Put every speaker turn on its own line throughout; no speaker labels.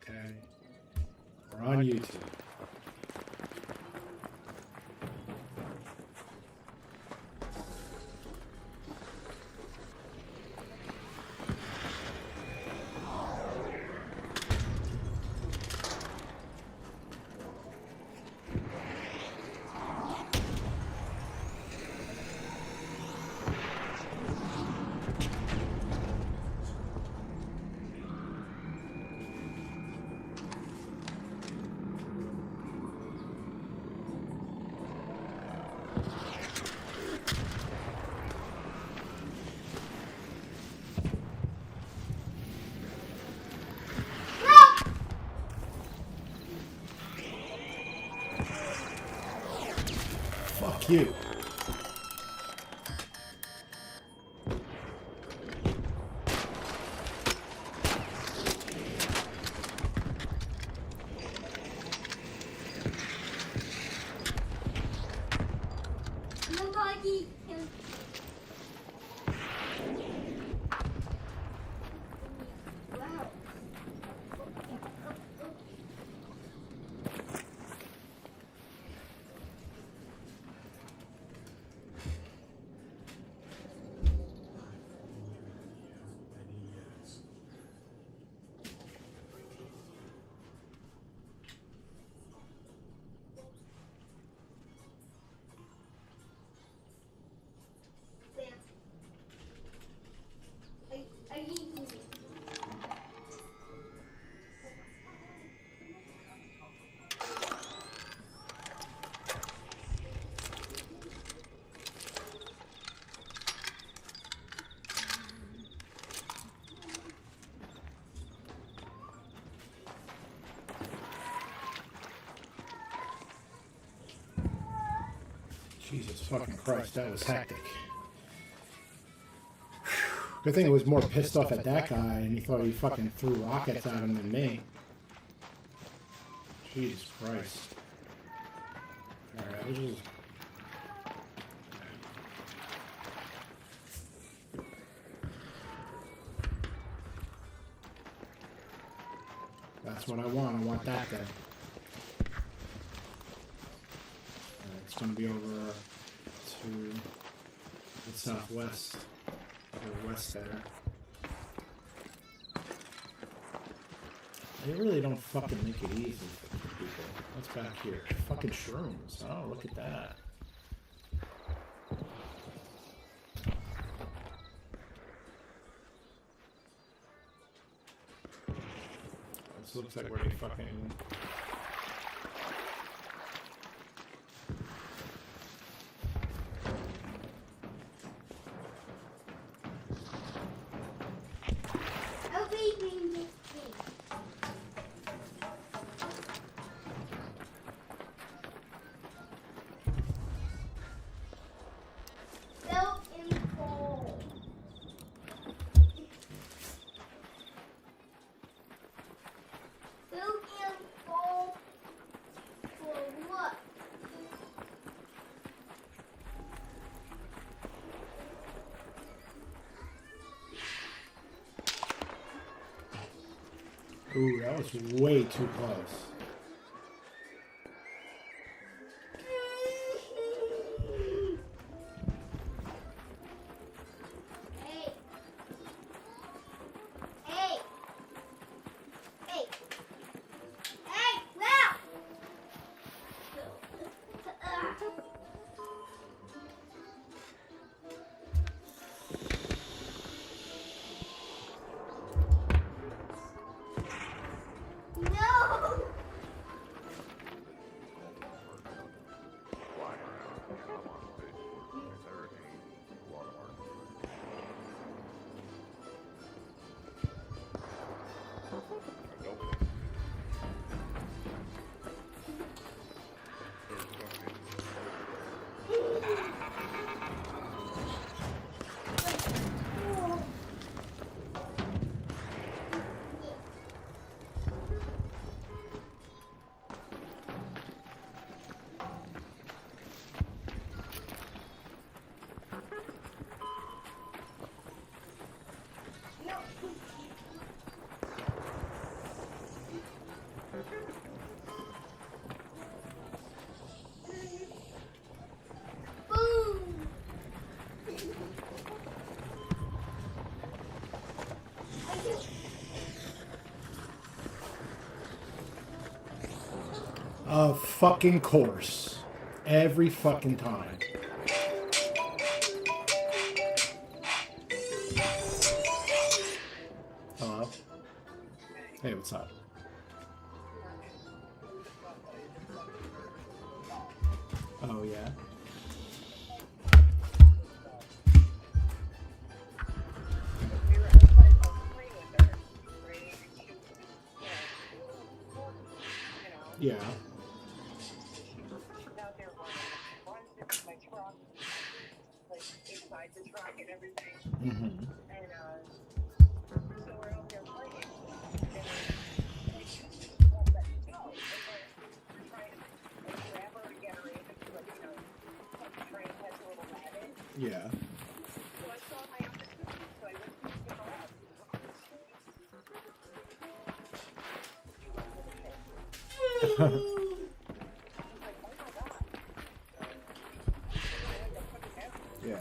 Okay. We're on YouTube. Fuck you.
Nobody can. Wow. Are you
Jesus fucking Christ, that was hectic. Good thing I was more pissed off at that guy and he thought he fucking threw rockets at him than me. Jesus Christ. Alright, we'll just... That's what I want. I want that then. It's going to be over to the southwest. Or west there. They really don't fucking make it easy for people. What's back here? Fucking shrooms. Oh, look at that. This looks like where they fucking... Ooh, that was way too close.
No!
Of fucking course. Every fucking time. Hello? Hey, what's up? Oh, yeah? Yeah. Mm-hmm. Yeah. Yeah.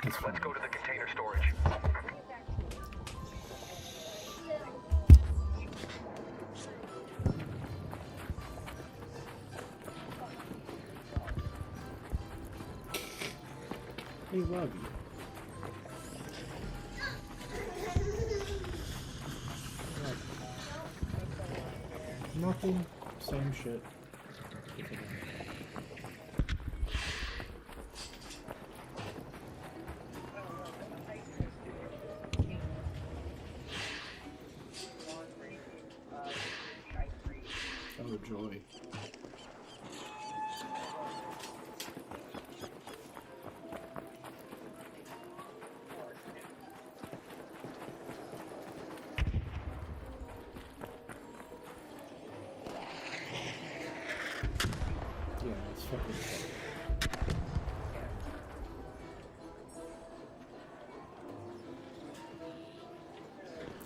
That's funny.
Let's go to the container storage.
They love you. Nothing. Same shit. Oh, joy. Yeah, it's fucking fun.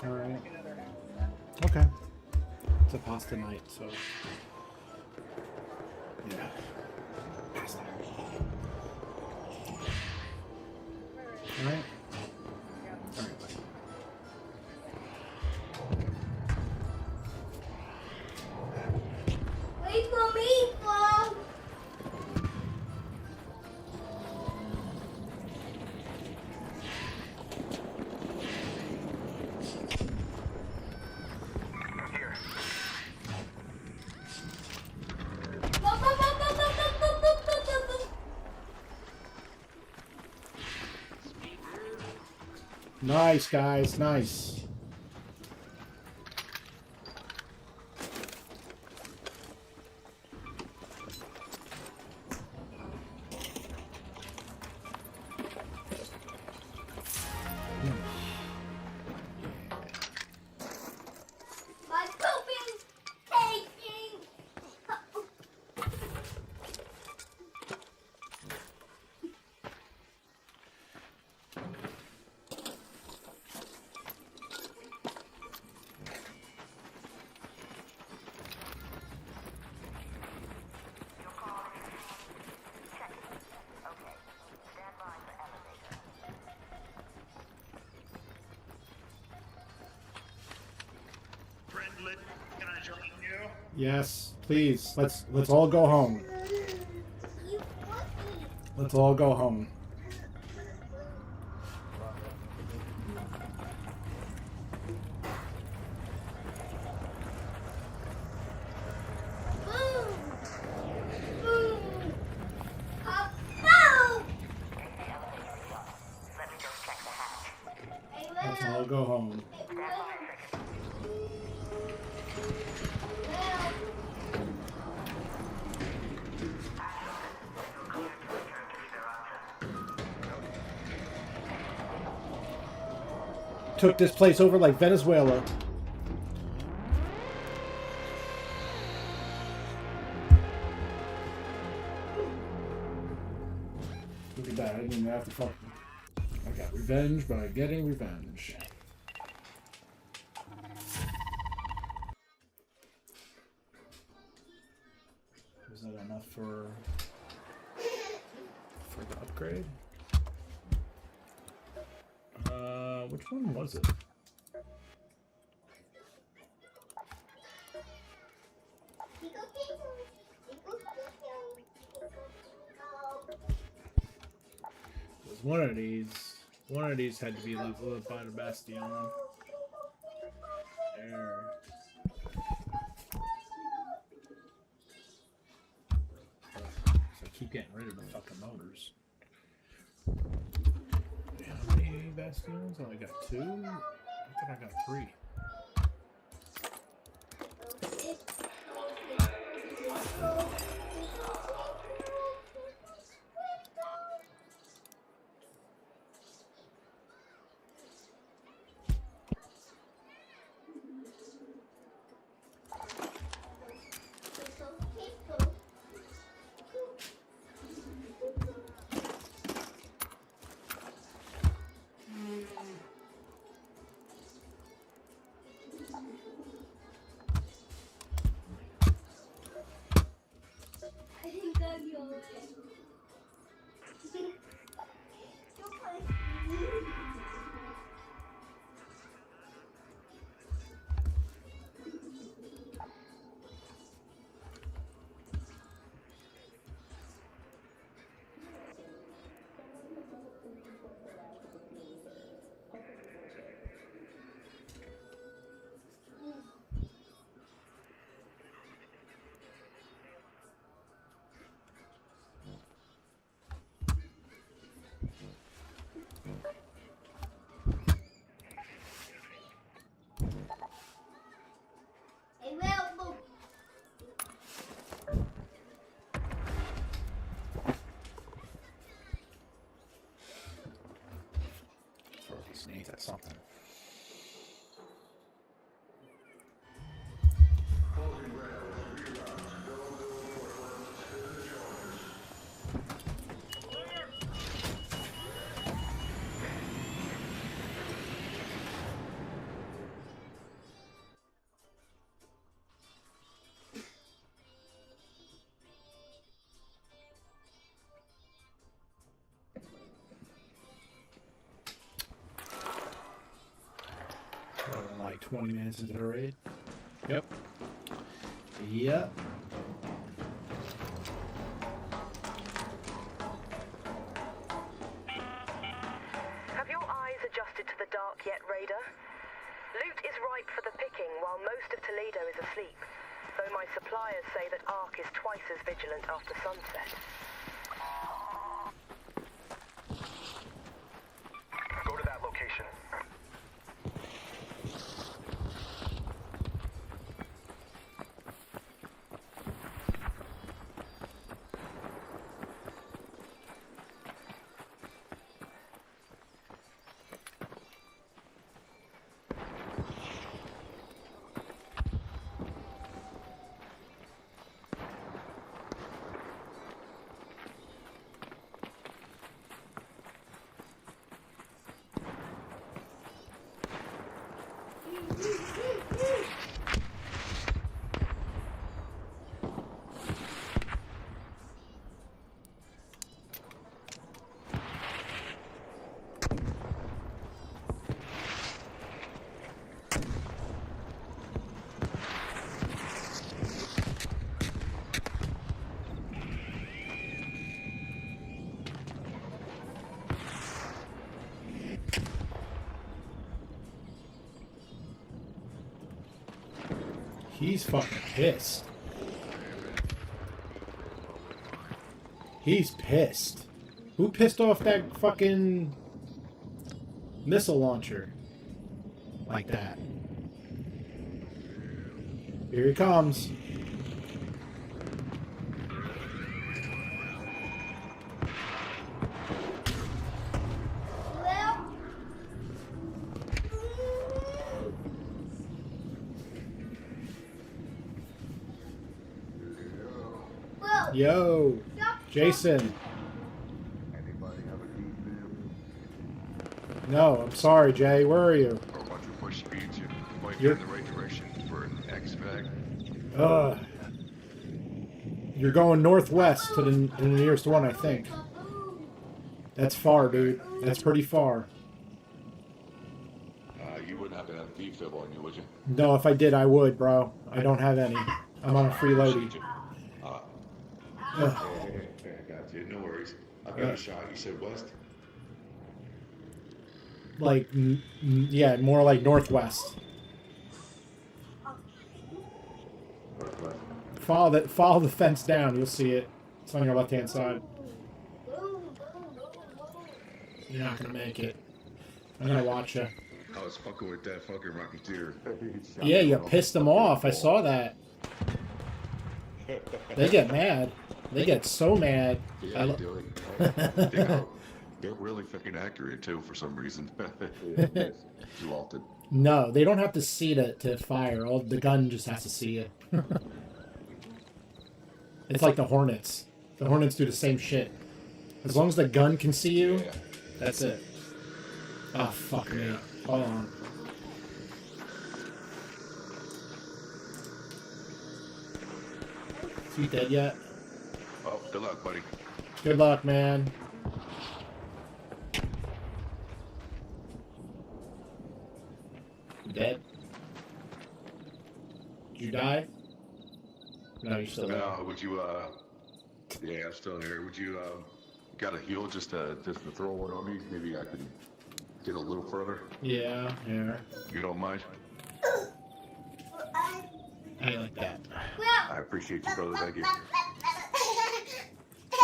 Alright. Okay. It's a pasta night, so... Yeah. Pasta. Alright? Alright, bye.
Wait for me, Mom.
Here.
Nice, guys. Nice.
My pooping taking.
Brindley, can I join you?
Yes, please. Let's all go home.
You puppy.
Let's all go home.
Boom. Boom. Boom.
Let's all go home. Took this place over like Venezuela. Look at that. I didn't even have to fucking... I got revenge by getting revenge. enough for the upgrade. Which one was it? It was one of these. One of these had to be leveled up by the Bastion. There. So I keep getting rid of the fucking motors. How many Bastions? Oh, I got 2? I thought I got 3. Sneeze at something. Like 20 minutes into the raid. Yep. Yep.
Have your eyes adjusted to the dark yet, Raider? Loot is ripe for the picking while most of Toledo is asleep, though my suppliers say that Ark is twice as vigilant after sunset.
Go to that location.
He's fucking pissed. He's pissed. Who pissed off that fucking missile launcher like that? Here he comes. Yo, Jason. No, I'm sorry, Jay. Where are you?
Or once we push speeds, you point in the right direction for an X-Bag.
You're going northwest to the nearest one, I think. That's far, dude. That's pretty far.
You wouldn't happen to have a V-fib on you, would you?
No, if I did, I would, bro. I don't have any. I'm on a free loadie.
Hey, I got you. No worries. I got a shot. You said west?
Like, yeah, more like northwest.
Northwest.
Follow the fence down. You'll see it. It's on your left-hand side. You're not gonna make it. I'm gonna watch you.
I was fucking with that fucking Rocketeer.
Yeah, you pissed them off. I saw that. They get mad. They get so mad.
Yeah, they do it. They're really fucking accurate too for some reason. Too often.
No, they don't have to see to fire. All the gun just has to see it. It's like the Hornets. The Hornets do the same shit. As long as the gun can see you,
Yeah.
that's it. Oh, fuck me. Hold on. Is he dead yet?
Oh, good luck, buddy.
Good luck, man. You dead? Did you die? No, you're still there.
No, would you, yeah, I'm still here. Would you, got a heal just to throw one on me? Maybe I could get a little further.
Yeah, here.
You don't mind?
I ain't like that.
I appreciate you, brother. Thank you.
Get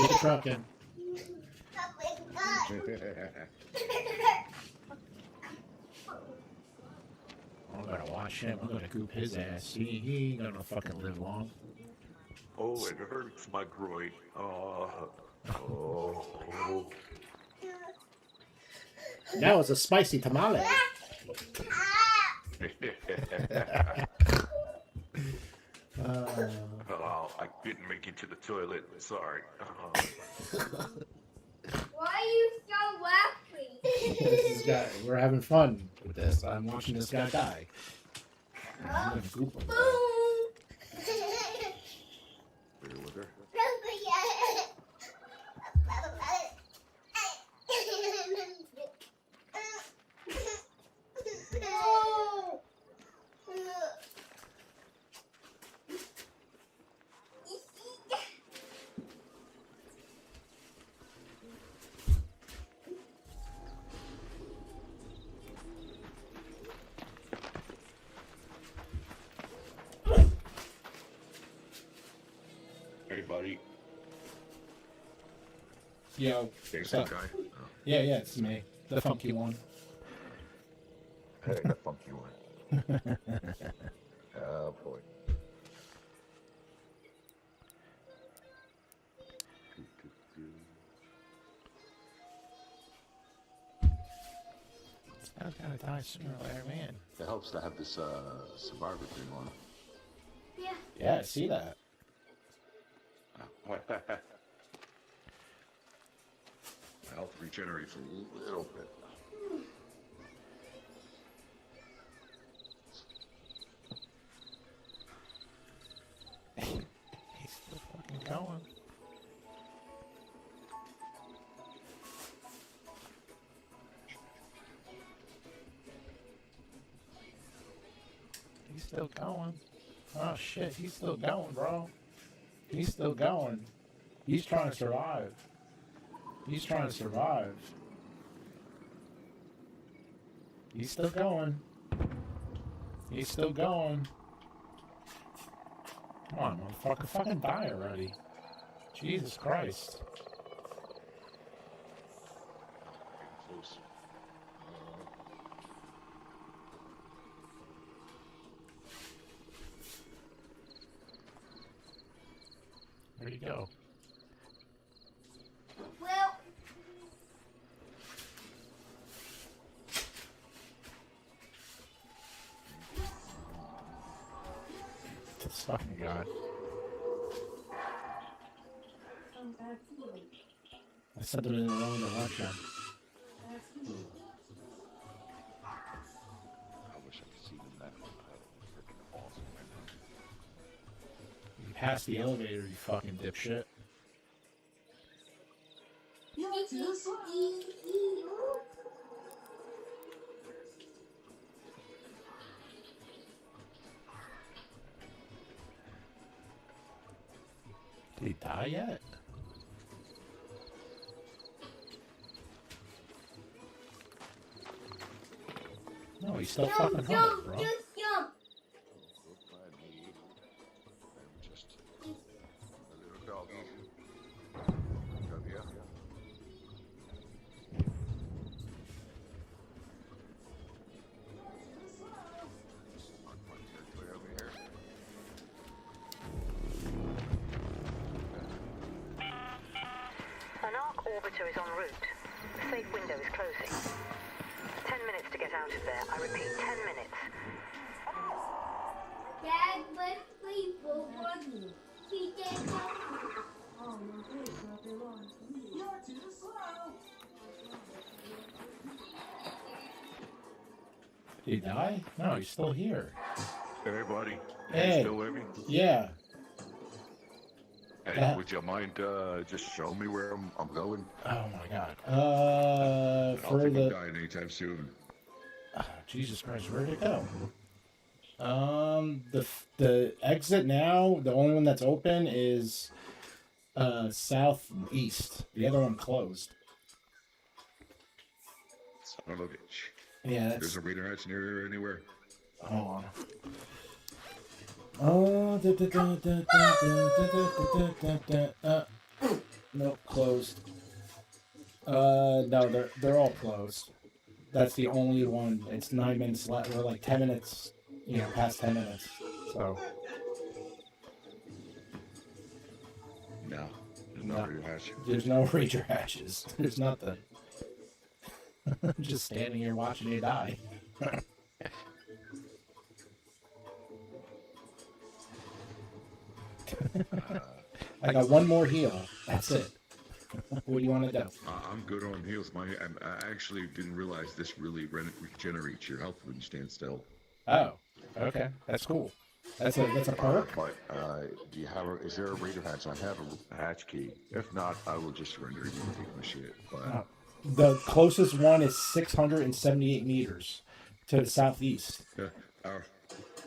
the truck in. I'm gonna watch him. I'm gonna goop his ass. He ain't gonna fucking live long.
Oh, it hurts my groin. Oh.
That was a spicy tamale.
Oh, I didn't make it to the toilet. Sorry.
Why are you so laughing?
This guy, we're having fun with this. I'm watching this guy die. I'm gonna goop him.
Bear with her.
No.
Hey, buddy.
Yo,
Thanks,
what's
guy.
up? Yeah, it's me. The funky one.
Hey, the funky one. Oh, boy.
I was gonna die sooner or later, man.
It helps to have this survivor thing on.
Yeah.
Yeah, I see that.
Health regenerates a little bit.
He's still fucking going. He's still going. Oh shit, he's still going, bro. He's still going. He's trying to survive. He's trying to survive. He's still going. He's still going. Come on, motherfucker. Fucking die already. Jesus Christ.
Close.
Where'd he go?
Well,
This fucking guy. I sent him in the wrong direction.
I wish I could see them that freaking awesome right
past the elevator, you fucking dipshit. Did he die yet? No, he's still fucking hunting, bro.
Just jump.
Just a little doggy. Love you. Mark my territory over here.
An arc orbiter is en route. The safe window is closing. 10 minutes to get out of there. I repeat, 10 minutes.
Dad, let's play Roblox. He did
Did he die? No, he's still here.
Hey, buddy.
Hey.
Still with me?
Yeah.
Hey,
Yeah.
would you mind just showing me where I'm going?
Oh my god.
I don't
For
think I'm
the
dying anytime soon.
Jesus Christ, where'd it go? The exit now, the only one that's open is southeast. The other one closed.
Son of a bitch.
Yeah,
There's
that's.
a reader hatch near here anywhere.
Hold on. Oh, nope, closed. No, they're all closed. That's the only one. It's 9 minutes left. We're like 10 minutes, past 10 minutes. So
No, there's no
No.
reader hatch.
there's no rager hatches. There's nothing. Just standing here watching you die. I got one more heal. That's it. What do you want to do?
I'm good on heals. I actually didn't realize this really regenerates your health when you stand still.
Oh, okay. That's cool. That's a perk.
But do you have? Is there a reader hatch? I have a hatch key. If not, I will just surrender and take my shit. But
Oh. The closest one is 678 meters to the southeast.
all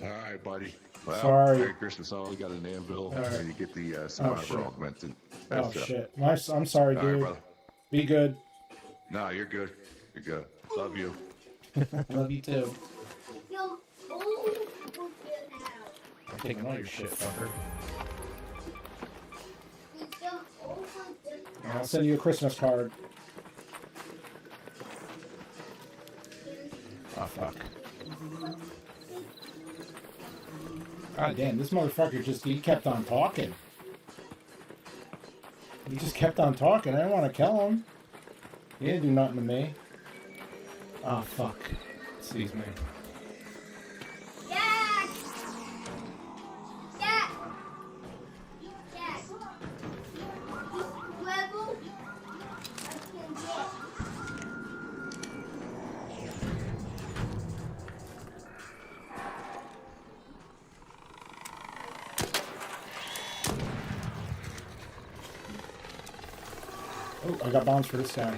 right, buddy. Well,
Sorry.
Merry Christmas. I only got an anvil,
All right.
and you get the survivor
shit.
augmented.
Oh
That's it.
shit. I'm sorry,
All right,
dude.
brother.
Be good.
No, you're good. You're good. Love you.
Love you too.
jump over now.
I'm taking all your shit, fucker.
We jump over the
I'll send you a Christmas card. Oh fuck. God damn, this motherfucker he kept on talking. He just kept on talking. I didn't want to kill him. He didn't do nothing to me. Oh fuck. Excuse me.
Dad! Dad! Dad! This level I can get.
Oh, I got bombs for this guy.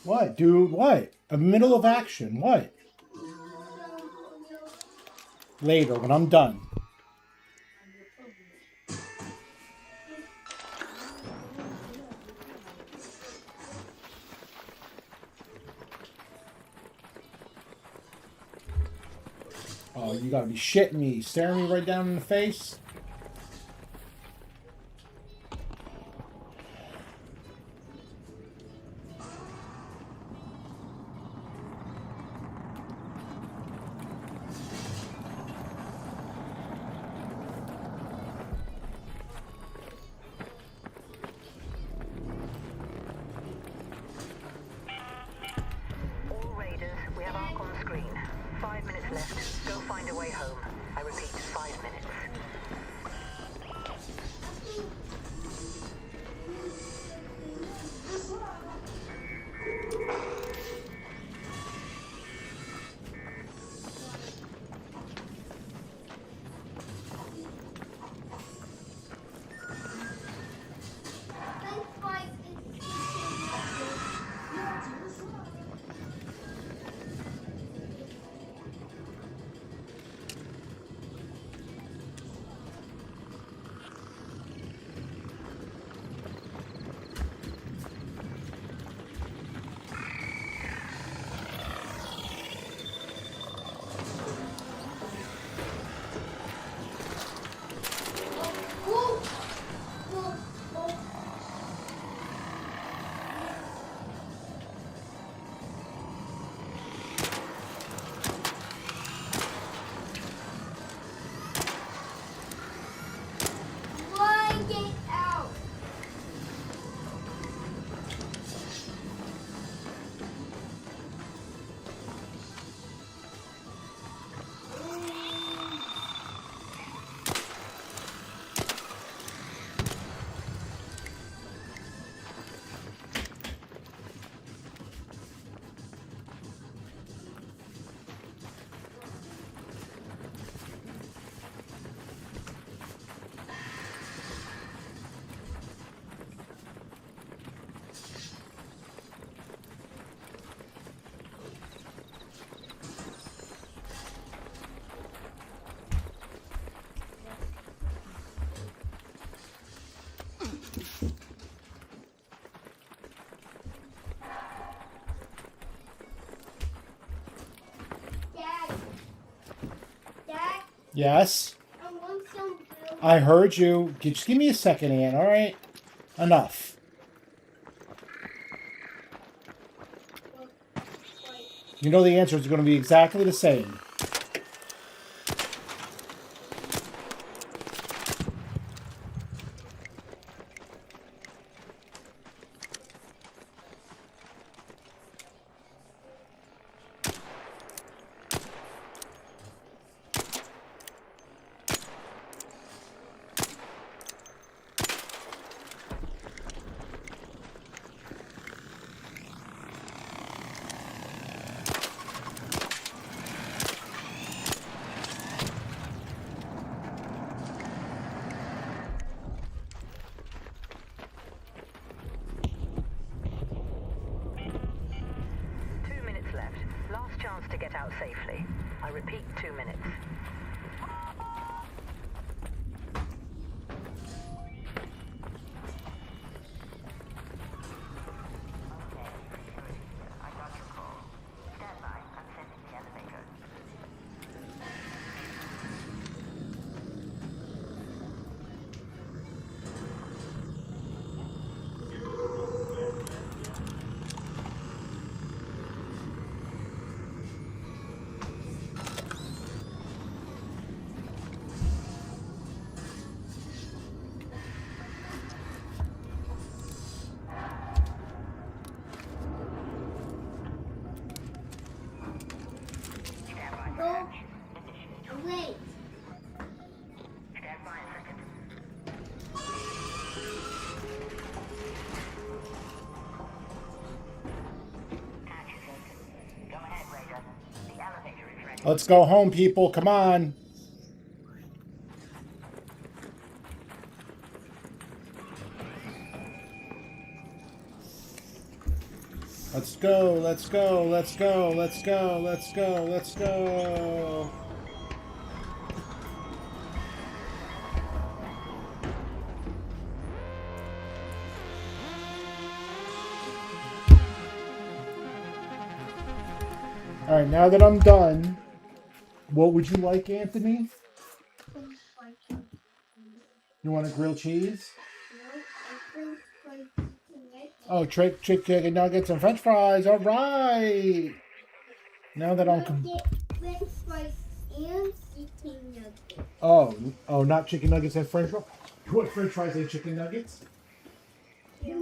What, dude? What? A middle of action. What? Later, when I'm done. Oh, you gotta be shitting me. Staring me right down in the face?
All raiders, we have Ark on the screen. 5 minutes left. Go find a way home. I repeat, 5 minutes.
Why get out? Dad. Dad,
Yes?
I want some food.
I heard you. Just give me a second, Ann, alright? Enough. You know the answer is going to be exactly the same.
Last chance to get out safely. I repeat, 2 minutes.
Go away.
Let's go home, people. Come on. Let's go, let's go, let's go, let's go, let's go, let's go. All right, now that I'm done, what would you like, Anthony? You want a grilled cheese? Oh, chicken nuggets and French fries. All right. Now that I'm
French fries and chicken nuggets.
oh, not chicken nuggets and French fries. You want French fries and chicken nuggets?
Take it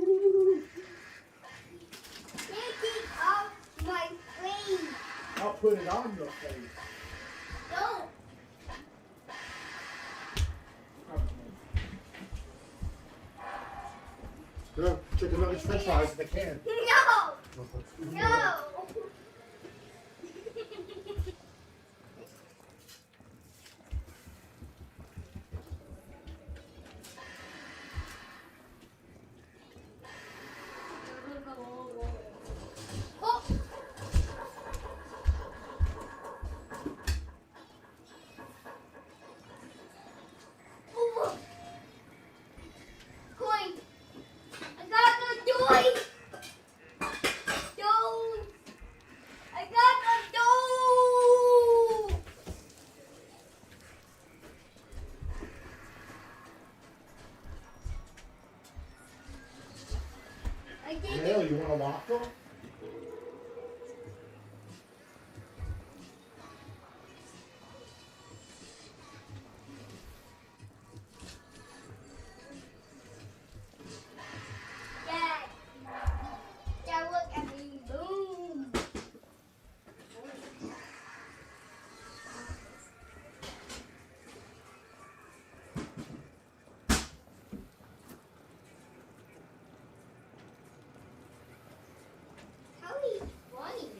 off my face.
I'll put it on your face.
Don't.
Go, chicken nuggets, French fries in the can.
No. No. Oh. Oh. Coin. I got the toy. Don't. I got the dough. I did
Hell,
it.
you want a waffle?
Dad. Dad, look at me. Boom. How are you flying?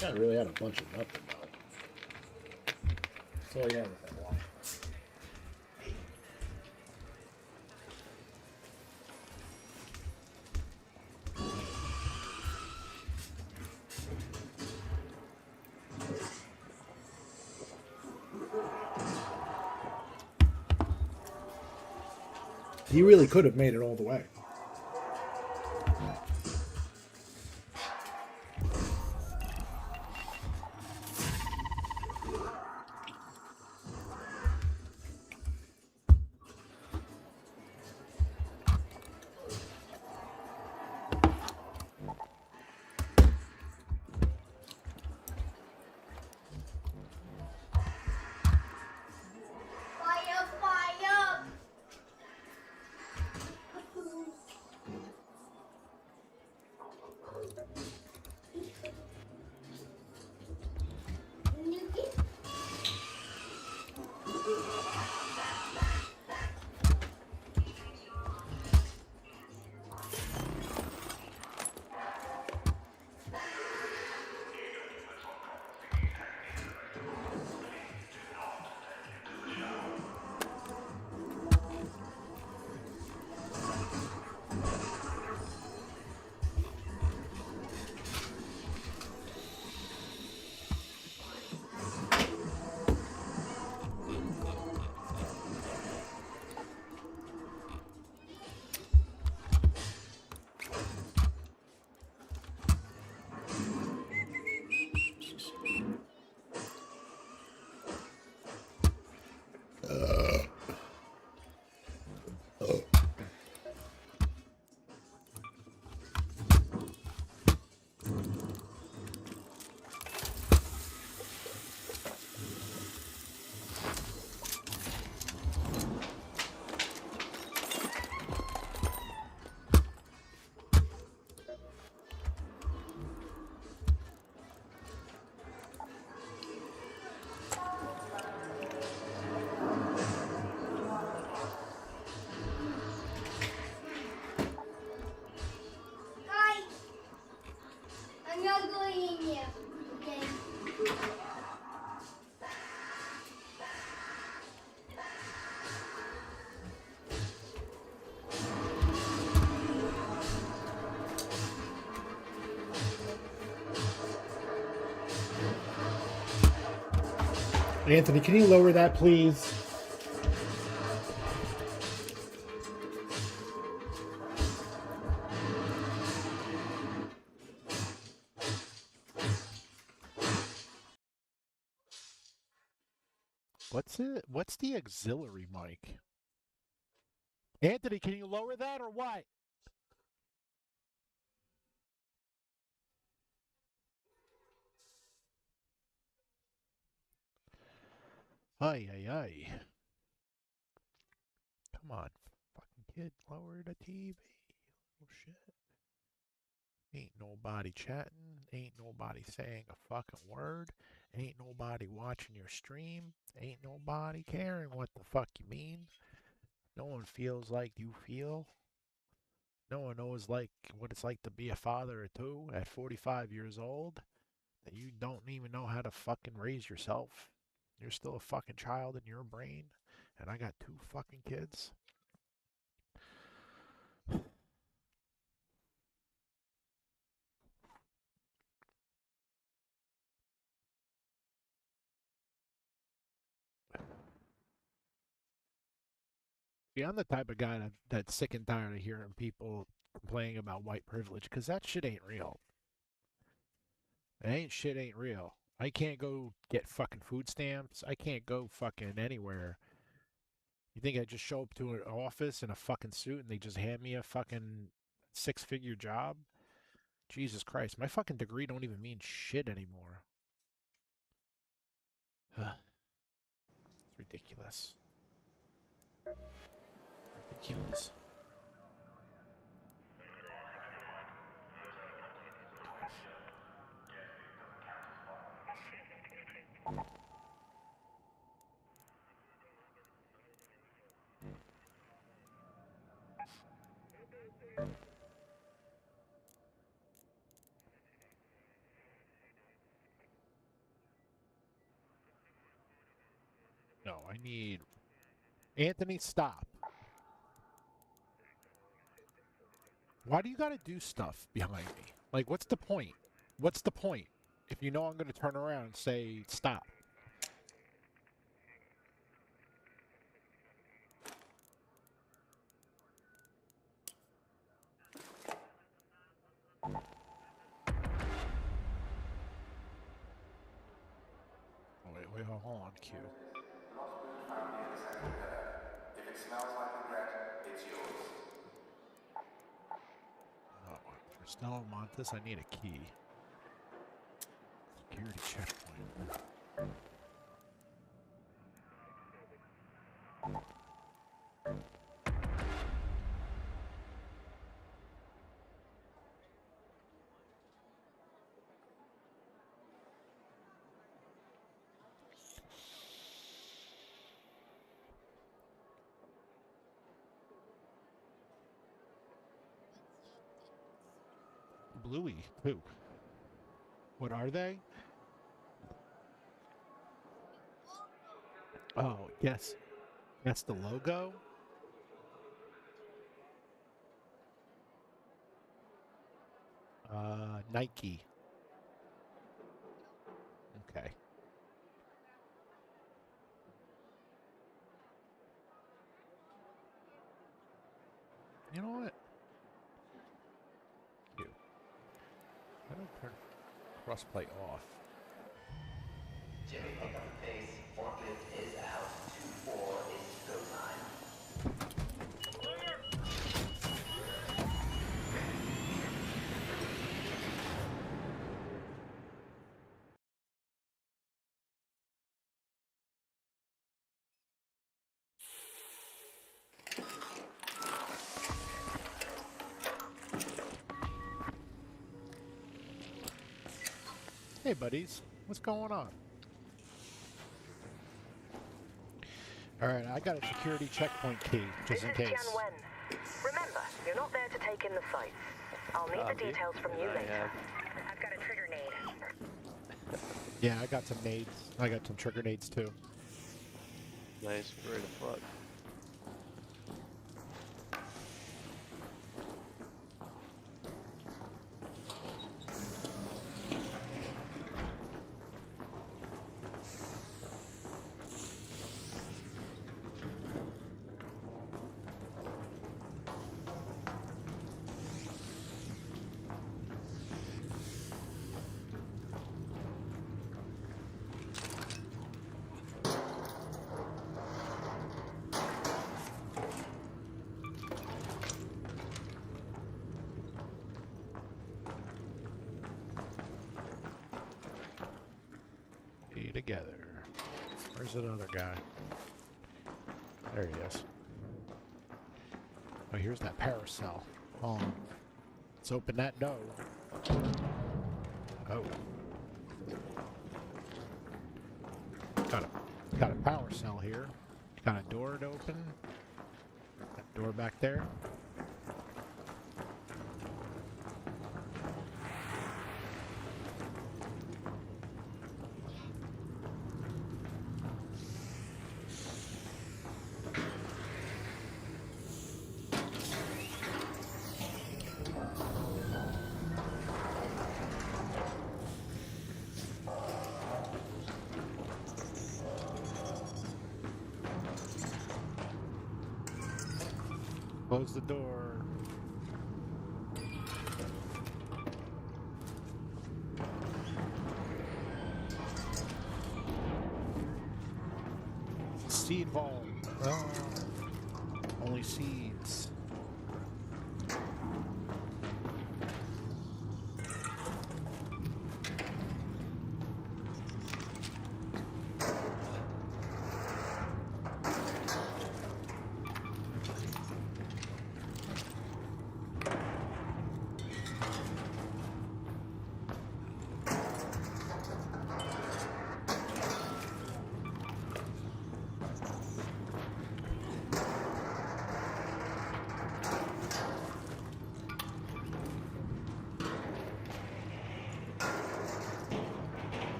I really had a bunch of nothing though. So yeah, with that waffle. He really could have made it all the way.
Fire, fire.
Anthony, can you lower that, please? What's it? What's the auxiliary mic? Anthony, can you lower that or what? Ay, ay, ay. Come on, fucking kid, lower the TV. Oh, shit. Ain't nobody chatting. Ain't nobody saying a fucking word. Ain't nobody watching your stream. Ain't nobody caring what the fuck you mean. No one feels like you feel. No one knows like what it's like to be a father or two at 45 years old. That you don't even know how to fucking raise yourself. You're still a fucking child in your brain. And I got 2 fucking kids. See, I'm the type of guy that's sick and tired of hearing people complaining about white privilege because that shit ain't real. Shit ain't real. I can't go get fucking food stamps. I can't go fucking anywhere. You think I just show up to an office in a fucking suit and they just hand me a fucking 6-figure job? Jesus Christ, my fucking degree don't even mean shit anymore. It's ridiculous. Ridiculous. No, I need... Anthony, stop. Why do you gotta do stuff behind me? Like, what's the point? What's the point? If you know I'm gonna turn around and say, stop. Oh, wait, hold on, Q.
If it smells like regret, it's yours.
Oh, for Stella Montes, I need a key. Security checkpoint. Bluey, who? What are they? Oh, yes. That's the logo? Nike. Okay. You know what? Q. I don't turn crossplay off.
Jimmy, pick up the pace. Forklift is out. 2-4 is go time.
Hey, buddies. What's going on? All right, I got a security checkpoint key, just in case.
This is Tianwen. Remember, you're not there to take in the sights. I'll need the details from you later. I've got a trigger nade.
Yeah, I got some nades. I got some trigger nades, too.
Nice, great as fuck.
together. Where's that other guy? There he is. Oh, here's that paracel. Hold on. Let's open that door. Oh. Got a power cell here. Got a door to open. That door back there. Close the door. Seed vault. Oh, only seeds.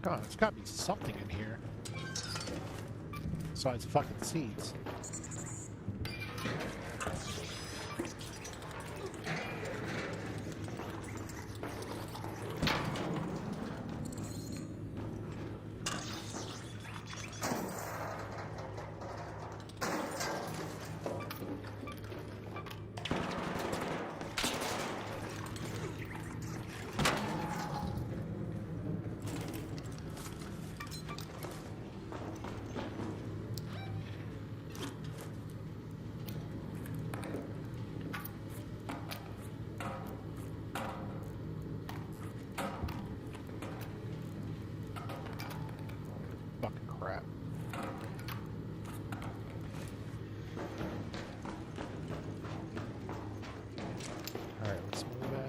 God, there's gotta be something in here. Besides fucking seeds. Fucking crap. Alright, let's move that.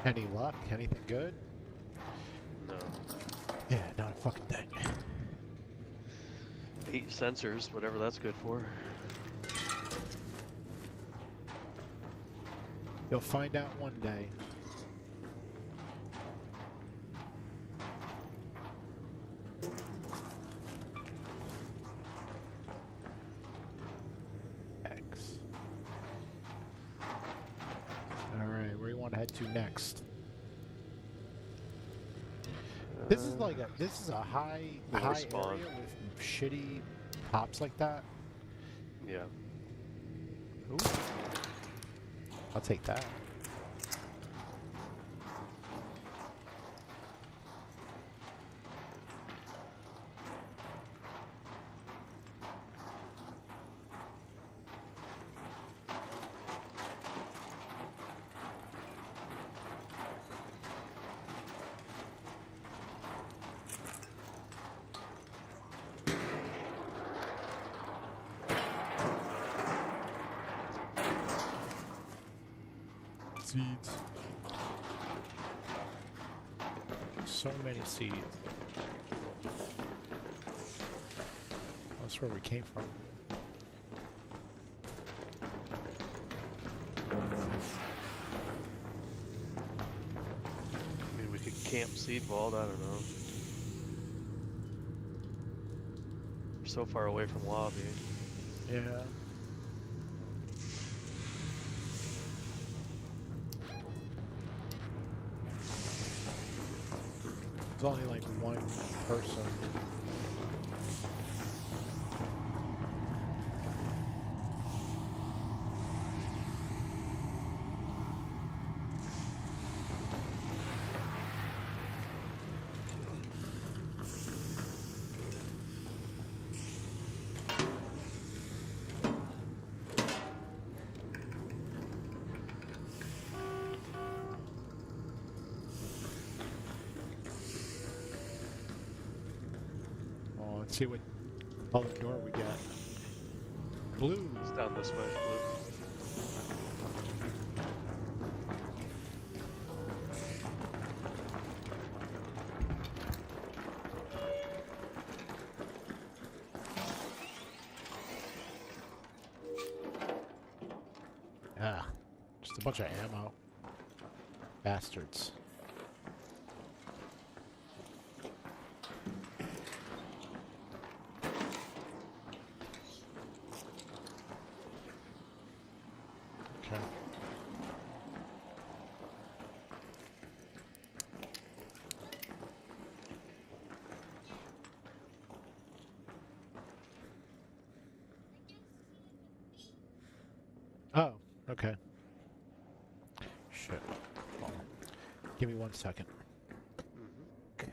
Any luck? Anything good?
No.
Yeah, not a fucking thing.
8 sensors, whatever that's good for.
You'll find out one day. X. Alright, where do you want to head to next? This is like a high
Respawn.
area with shitty pops like that.
Yeah.
Ooh. I'll take that. Seeds. So many seeds. That's where we came from.
camp seed vault. I don't know. We're so far away from lobby.
Yeah. There's only like one person. Oh, let's see what color door we get. Blue.
It's down this way. Blue.
Ah, just a bunch of ammo. Bastards. Okay. Oh, okay. Shit. Hold on. Give me 1 second. Okay.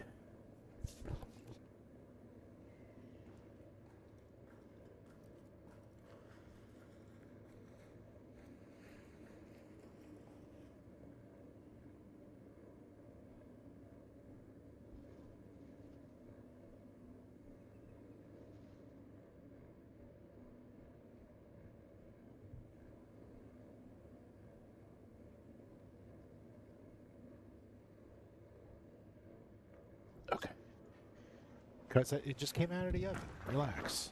Because it just came out of the oven. Relax.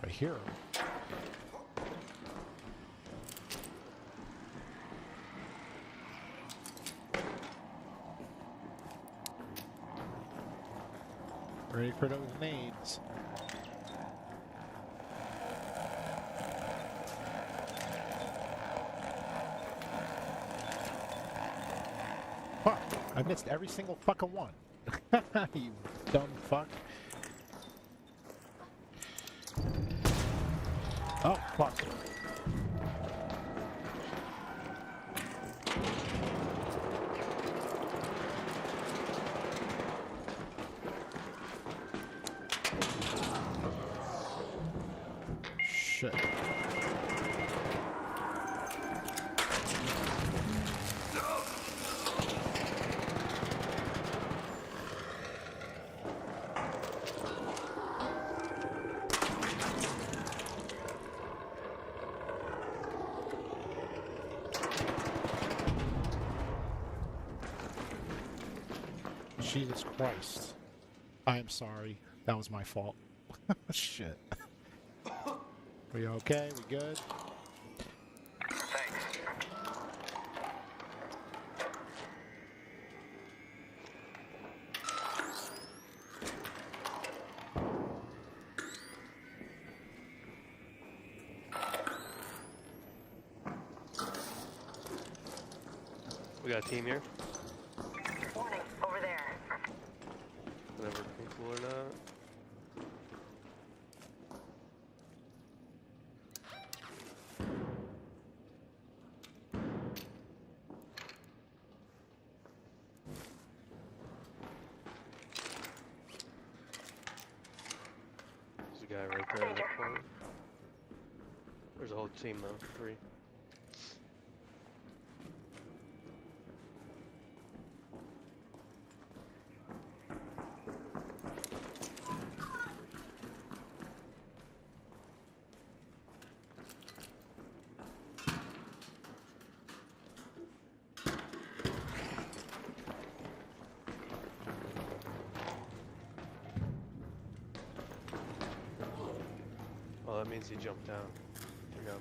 I hear him. Ready for those nades. Fuck, I missed every single fucking one. You dumb fuck. Oh, fuck. Shit. Jesus Christ. I am sorry. That was my fault. Shit. We okay? We good?
Thanks.
We got a team here.
Warning, over there.
Whatever, cool or not. There's a guy right there in the corner. There's a whole team though, 3. Oh, that means he jumped down. down.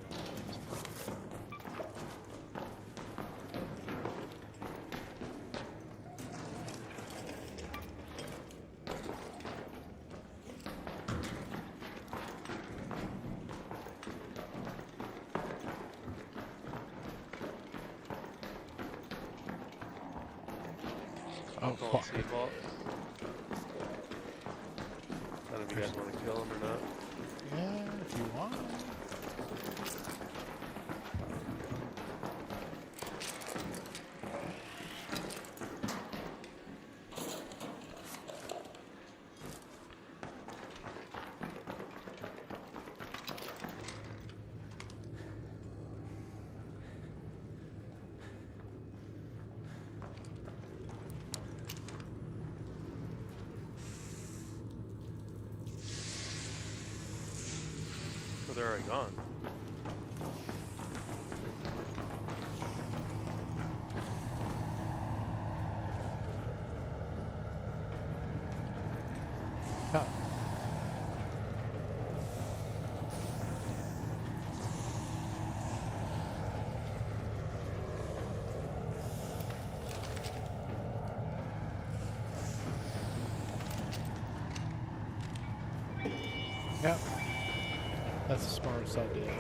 Oh
Call
fuck.
C vault. I don't know if you guys want to kill him or not.
Yeah, if you want.
Oh, they're already gone.
Come. Yep. That's the smartest idea.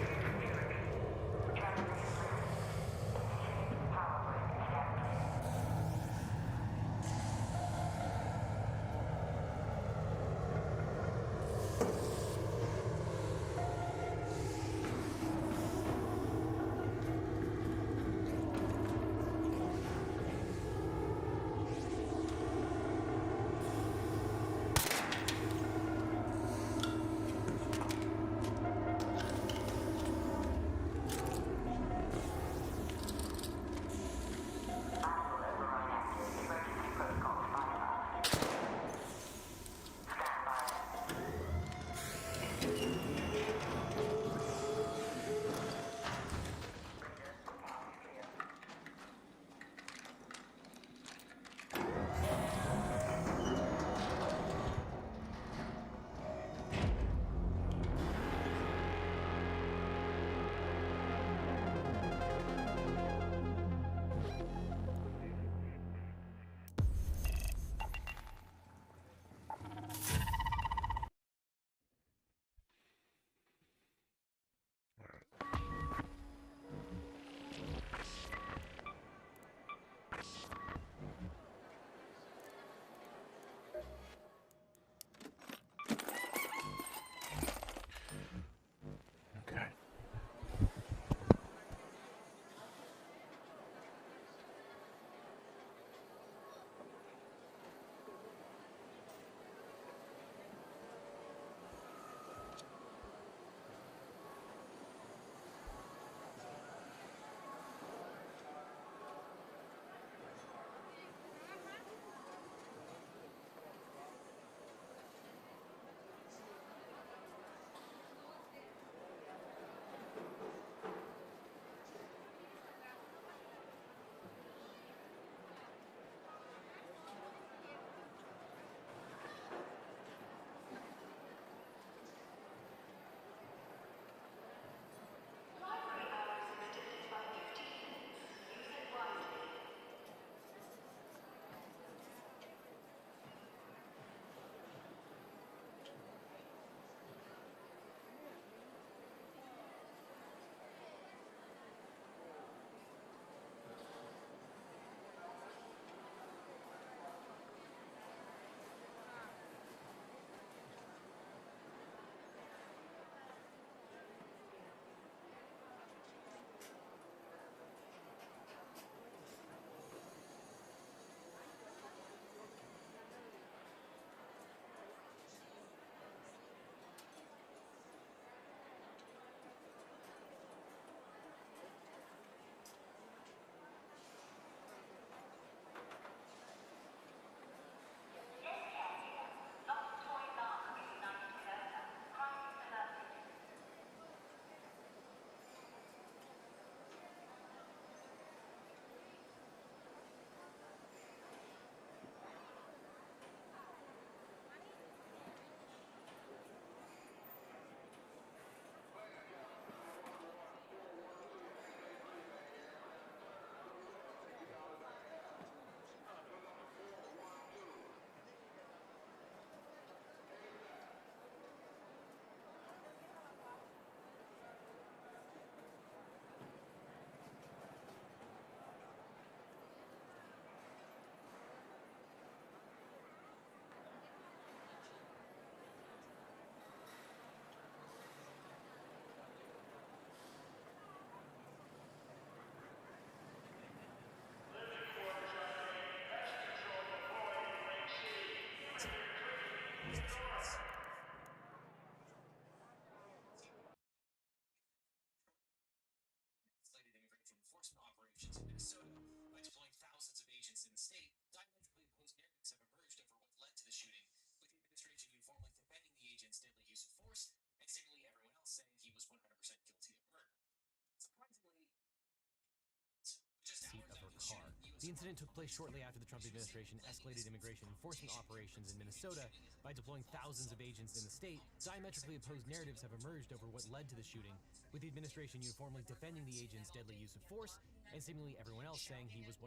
incident took place shortly after the Trump administration escalated immigration enforcement operations in Minnesota by deploying thousands of agents in the state. Diametrically opposed narratives have emerged over what led to the shooting, with the administration uniformly defending the agent's deadly use of force, and seemingly everyone else saying he was 100%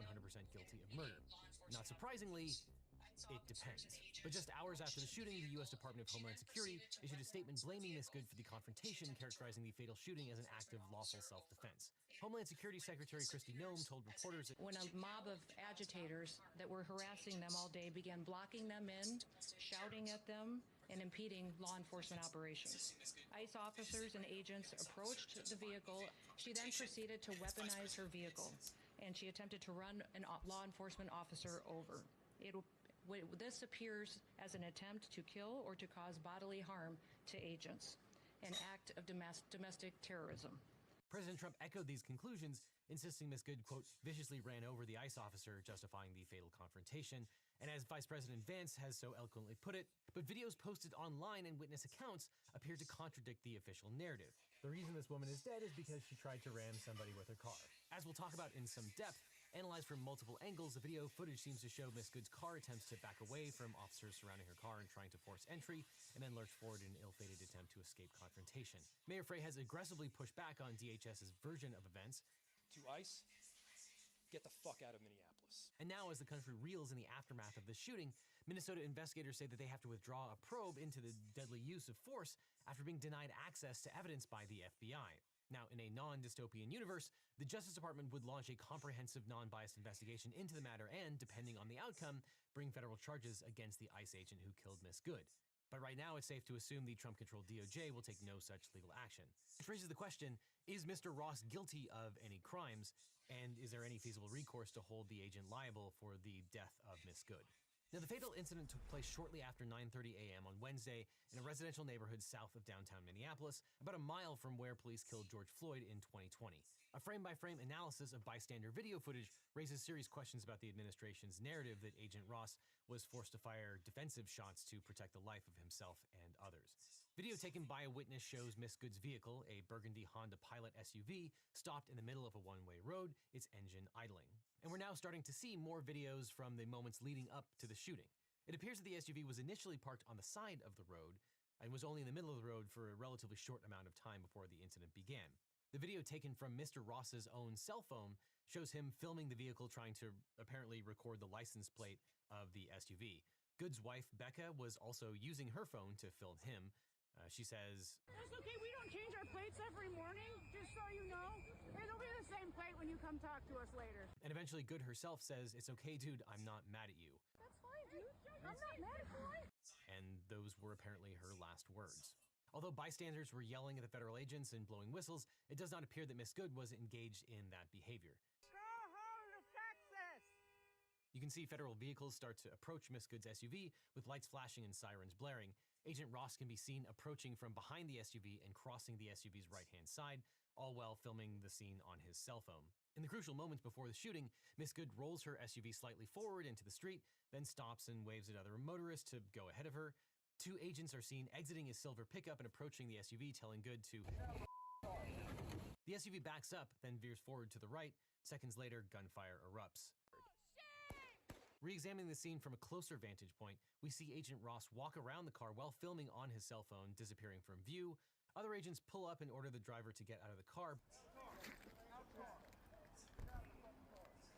guilty of murder. Not surprisingly, it depends. But just hours after the shooting, the U.S. Department of Homeland Security issued a statement blaming Miss Good for the confrontation, characterizing the fatal shooting as an act of lawful self-defense. Homeland Security Secretary Kristi Noem told reporters that
when a mob of agitators that were harassing them all day began blocking them in, shouting at them, and impeding law enforcement operations. ICE officers and agents approached the vehicle. She then proceeded to weaponize her vehicle, and she attempted to run a law enforcement officer over. This appears as an attempt to kill or to cause bodily harm to agents, an act of domestic terrorism.
President Trump echoed these conclusions, insisting Miss Good, quote, viciously ran over the ICE officer, justifying the fatal confrontation. And as Vice President Vance has so eloquently put it, but videos posted online and witness accounts appear to contradict the official narrative. The reason this woman is dead is because she tried to ram somebody with her car. As we'll talk about in some depth, analyzed from multiple angles, the video footage seems to show Miss Good's car attempts to back away from officers surrounding her car and trying to force entry, and then lurch forward in an ill-fated attempt to escape confrontation. Mayor Frey has aggressively pushed back on DHS's version of events.
To ICE, get the fuck out of Minneapolis.
And now, as the country reels in the aftermath of the shooting, Minnesota investigators say that they have to withdraw a probe into the deadly use of force after being denied access to evidence by the FBI. Now, in a non-dystopian universe, the Justice Department would launch a comprehensive, non-biased investigation into the matter and, depending on the outcome, bring federal charges against the ICE agent who killed Miss Good. But right now, it's safe to assume the Trump-controlled DOJ will take no such legal action. Which raises the question, is Mr. Ross guilty of any crimes, and is there any feasible recourse to hold the agent liable for the death of Miss Good? Now, the fatal incident took place shortly after 9:30 a.m. on Wednesday in a residential neighborhood south of downtown Minneapolis, about a mile from where police killed George Floyd in 2020. A frame-by-frame analysis of bystander video footage raises serious questions about the administration's narrative that Agent Ross was forced to fire defensive shots to protect the life of himself and others. Video taken by a witness shows Miss Good's vehicle, a burgundy Honda Pilot SUV, stopped in the middle of a one-way road, its engine idling. And we're now starting to see more videos from the moments leading up to the shooting. It appears that the SUV was initially parked on the side of the road and was only in the middle of the road for a relatively short amount of time before the incident began. The video taken from Mr. Ross's own cell phone shows him filming the vehicle trying to apparently record the license plate of the SUV. Good's wife, Becca, was also using her phone to film him. She says,
"It's okay, we don't change our plates every morning, just so you know. It'll be the same plate when you come talk to us later."
And eventually Good herself says, "It's okay, dude, I'm not mad at you."
That's fine, dude. I'm not mad at you.
And those were apparently her last words. Although bystanders were yelling at the federal agents and blowing whistles, it does not appear that Miss Good was engaged in that behavior.
Go home to Texas!
You can see federal vehicles start to approach Miss Good's SUV with lights flashing and sirens blaring. Agent Ross can be seen approaching from behind the SUV and crossing the SUV's right-hand side, all while filming the scene on his cell phone. In the crucial moments before the shooting, Miss Good rolls her SUV slightly forward into the street, then stops and waves at other motorists to go ahead of her. Two agents are seen exiting his silver pickup and approaching the SUV, telling Good to... The SUV backs up, then veers forward to the right. Seconds later, gunfire erupts. Re-examining the scene from a closer vantage point, we see Agent Ross walk around the car while filming on his cell phone, disappearing from view. Other agents pull up and order the driver to get out of the car.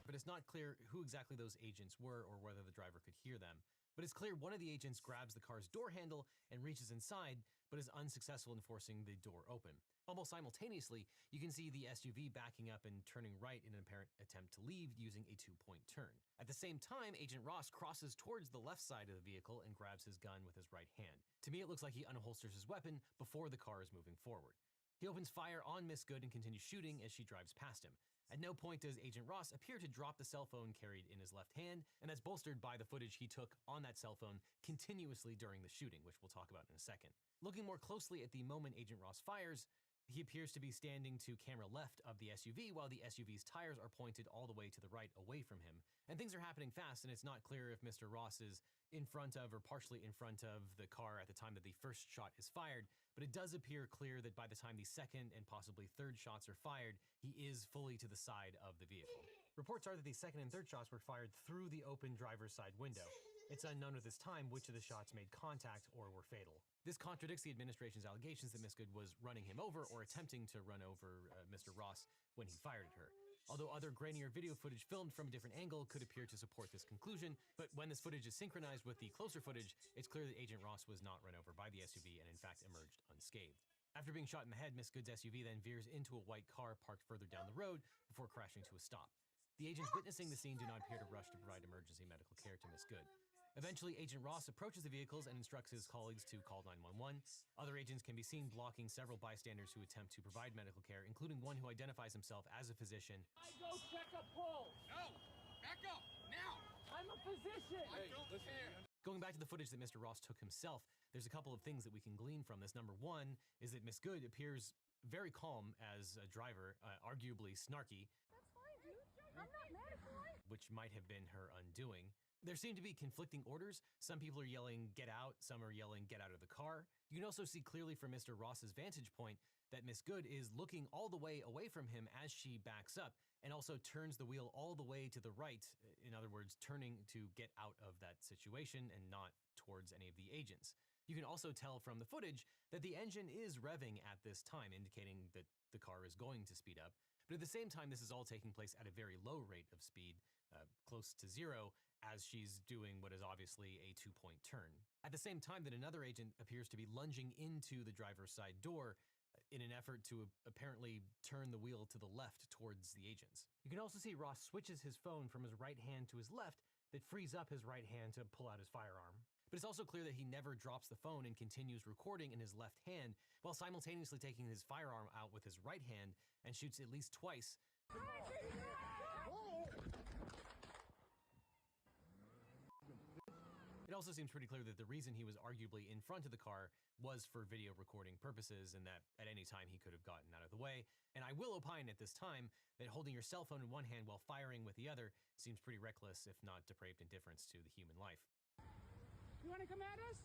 But it's not clear who exactly those agents were or whether the driver could hear them. But it's clear one of the agents grabs the car's door handle and reaches inside, but is unsuccessful in forcing the door open. Almost simultaneously, you can see the SUV backing up and turning right in an apparent attempt to leave using a two-point turn. At the same time, Agent Ross crosses towards the left side of the vehicle and grabs his gun with his right hand. To me, it looks like he unholsters his weapon before the car is moving forward. He opens fire on Miss Good and continues shooting as she drives past him. At no point does Agent Ross appear to drop the cell phone carried in his left hand, and that's bolstered by the footage he took on that cell phone continuously during the shooting, which we'll talk about in a second. Looking more closely at the moment Agent Ross fires, he appears to be standing to camera left of the SUV while the SUV's tires are pointed all the way to the right away from him. And things are happening fast, and it's not clear if Mr. Ross is in front of or partially in front of the car at the time that the first shot is fired, but it does appear clear that by the time the second and possibly third shots are fired, he is fully to the side of the vehicle. Reports are that the second and third shots were fired through the open driver's side window. It's unknown at this time which of the shots made contact or were fatal. This contradicts the administration's allegations that Miss Good was running him over or attempting to run over Mr. Ross when he fired at her. Although other grainier video footage filmed from a different angle could appear to support this conclusion, but when this footage is synchronized with the closer footage, it's clear that Agent Ross was not run over by the SUV and in fact emerged unscathed. After being shot in the head, Miss Good's SUV then veers into a white car parked further down the road before crashing to a stop. The agents witnessing the scene do not appear to rush to provide emergency medical care to Miss Good. Eventually, Agent Ross approaches the vehicles and instructs his colleagues to call 911. Other agents can be seen blocking several bystanders who attempt to provide medical care, including one who identifies himself as a physician.
I go check a pulse. No, back up now. I'm a physician. I don't care.
Going back to the footage that Mr. Ross took himself, there's a couple of things that we can glean from this. Number one is that Miss Good appears very calm as a driver, arguably snarky.
That's fine, dude. I'm not mad at you.
Which might have been her undoing. There seem to be conflicting orders. Some people are yelling, "Get out." Some are yelling, "Get out of the car." You can also see clearly from Mr. Ross's vantage point that Miss Good is looking all the way away from him as she backs up and also turns the wheel all the way to the right. In other words, turning to get out of that situation and not towards any of the agents. You can also tell from the footage that the engine is revving at this time, indicating that the car is going to speed up. But at the same time, this is all taking place at a very low rate of speed, close to zero, as she's doing what is obviously a two-point turn. At the same time that another agent appears to be lunging into the driver's side door in an effort to apparently turn the wheel to the left towards the agents. You can also see Ross switches his phone from his right hand to his left that frees up his right hand to pull out his firearm. But it's also clear that he never drops the phone and continues recording in his left hand while simultaneously taking his firearm out with his right hand and shoots at least twice. It also seems pretty clear that the reason he was arguably in front of the car was for video recording purposes and that at any time he could have gotten out of the way. And I will opine at this time that holding your cell phone in one hand while firing with the other seems pretty reckless, if not depraved indifference to the human life.
You want to come at us?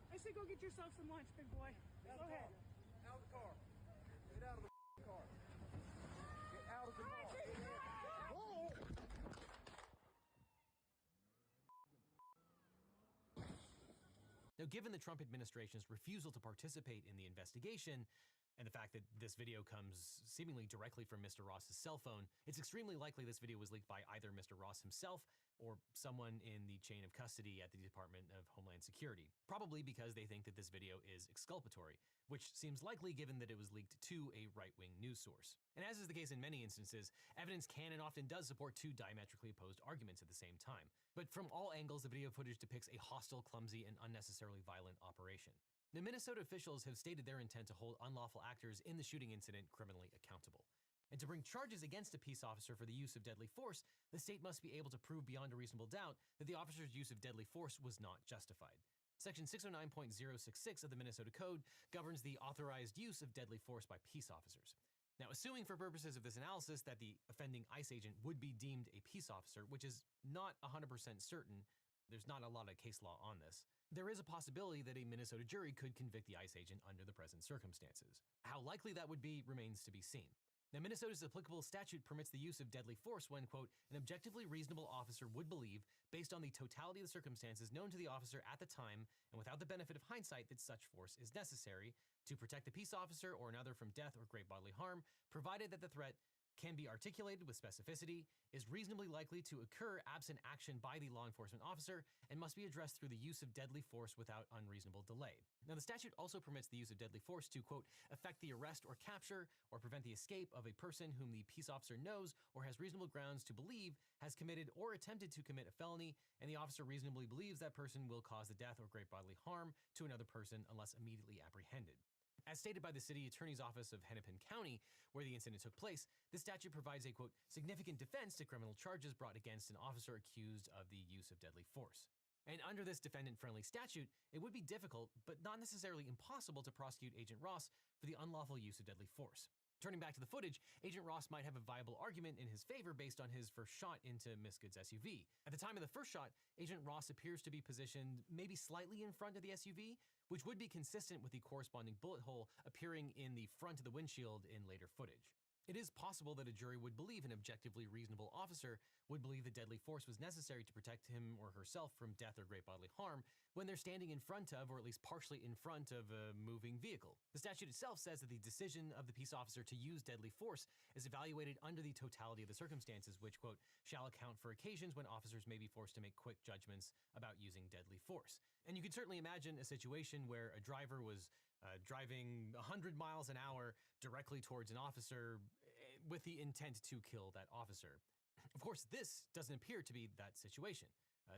I say go get yourself some lunch, big boy. Go ahead.
Out of the car. Get out of the car. Get out of the car.
Now, given the Trump administration's refusal to participate in the investigation, and the fact that this video comes seemingly directly from Mr. Ross's cell phone, it's extremely likely this video was leaked by either Mr. Ross himself or someone in the chain of custody at the Department of Homeland Security, probably because they think that this video is exculpatory, which seems likely given that it was leaked to a right-wing news source. And as is the case in many instances, evidence can and often does support two diametrically opposed arguments at the same time. But from all angles, the video footage depicts a hostile, clumsy, and unnecessarily violent operation. The Minnesota officials have stated their intent to hold unlawful actors in the shooting incident criminally accountable. And to bring charges against a peace officer for the use of deadly force, the state must be able to prove beyond a reasonable doubt that the officer's use of deadly force was not justified. Section 609.066 of the Minnesota Code governs the authorized use of deadly force by peace officers. Now, assuming for purposes of this analysis that the offending ICE agent would be deemed a peace officer, which is not 100% certain, there's not a lot of case law on this, there is a possibility that a Minnesota jury could convict the ICE agent under the present circumstances. How likely that would be remains to be seen. Now, Minnesota's applicable statute permits the use of deadly force when, quote, an objectively reasonable officer would believe, based on the totality of the circumstances known to the officer at the time and without the benefit of hindsight, that such force is necessary to protect the peace officer or another from death or great bodily harm, provided that the threat can be articulated with specificity, is reasonably likely to occur absent action by the law enforcement officer, and must be addressed through the use of deadly force without unreasonable delay. Now, the statute also permits the use of deadly force to, quote, affect the arrest or capture or prevent the escape of a person whom the peace officer knows or has reasonable grounds to believe has committed or attempted to commit a felony, and the officer reasonably believes that person will cause the death or great bodily harm to another person unless immediately apprehended. As stated by the city attorney's office of Hennepin County, where the incident took place, the statute provides a, quote, significant defense to criminal charges brought against an officer accused of the use of deadly force. And under this defendant-friendly statute, it would be difficult, but not necessarily impossible, to prosecute Agent Ross for the unlawful use of deadly force. Turning back to the footage, Agent Ross might have a viable argument in his favor based on his first shot into Miss Good's SUV. At the time of the first shot, Agent Ross appears to be positioned maybe slightly in front of the SUV, which would be consistent with the corresponding bullet hole appearing in the front of the windshield in later footage. It is possible that a jury would believe an objectively reasonable officer would believe the deadly force was necessary to protect him or herself from death or great bodily harm when they're standing in front of, or at least partially in front of, a moving vehicle. The statute itself says that the decision of the peace officer to use deadly force is evaluated under the totality of the circumstances, which, quote, shall account for occasions when officers may be forced to make quick judgments about using deadly force. And you can certainly imagine a situation where a driver was driving 100 miles an hour directly towards an officer with the intent to kill that officer. Of course, this doesn't appear to be that situation.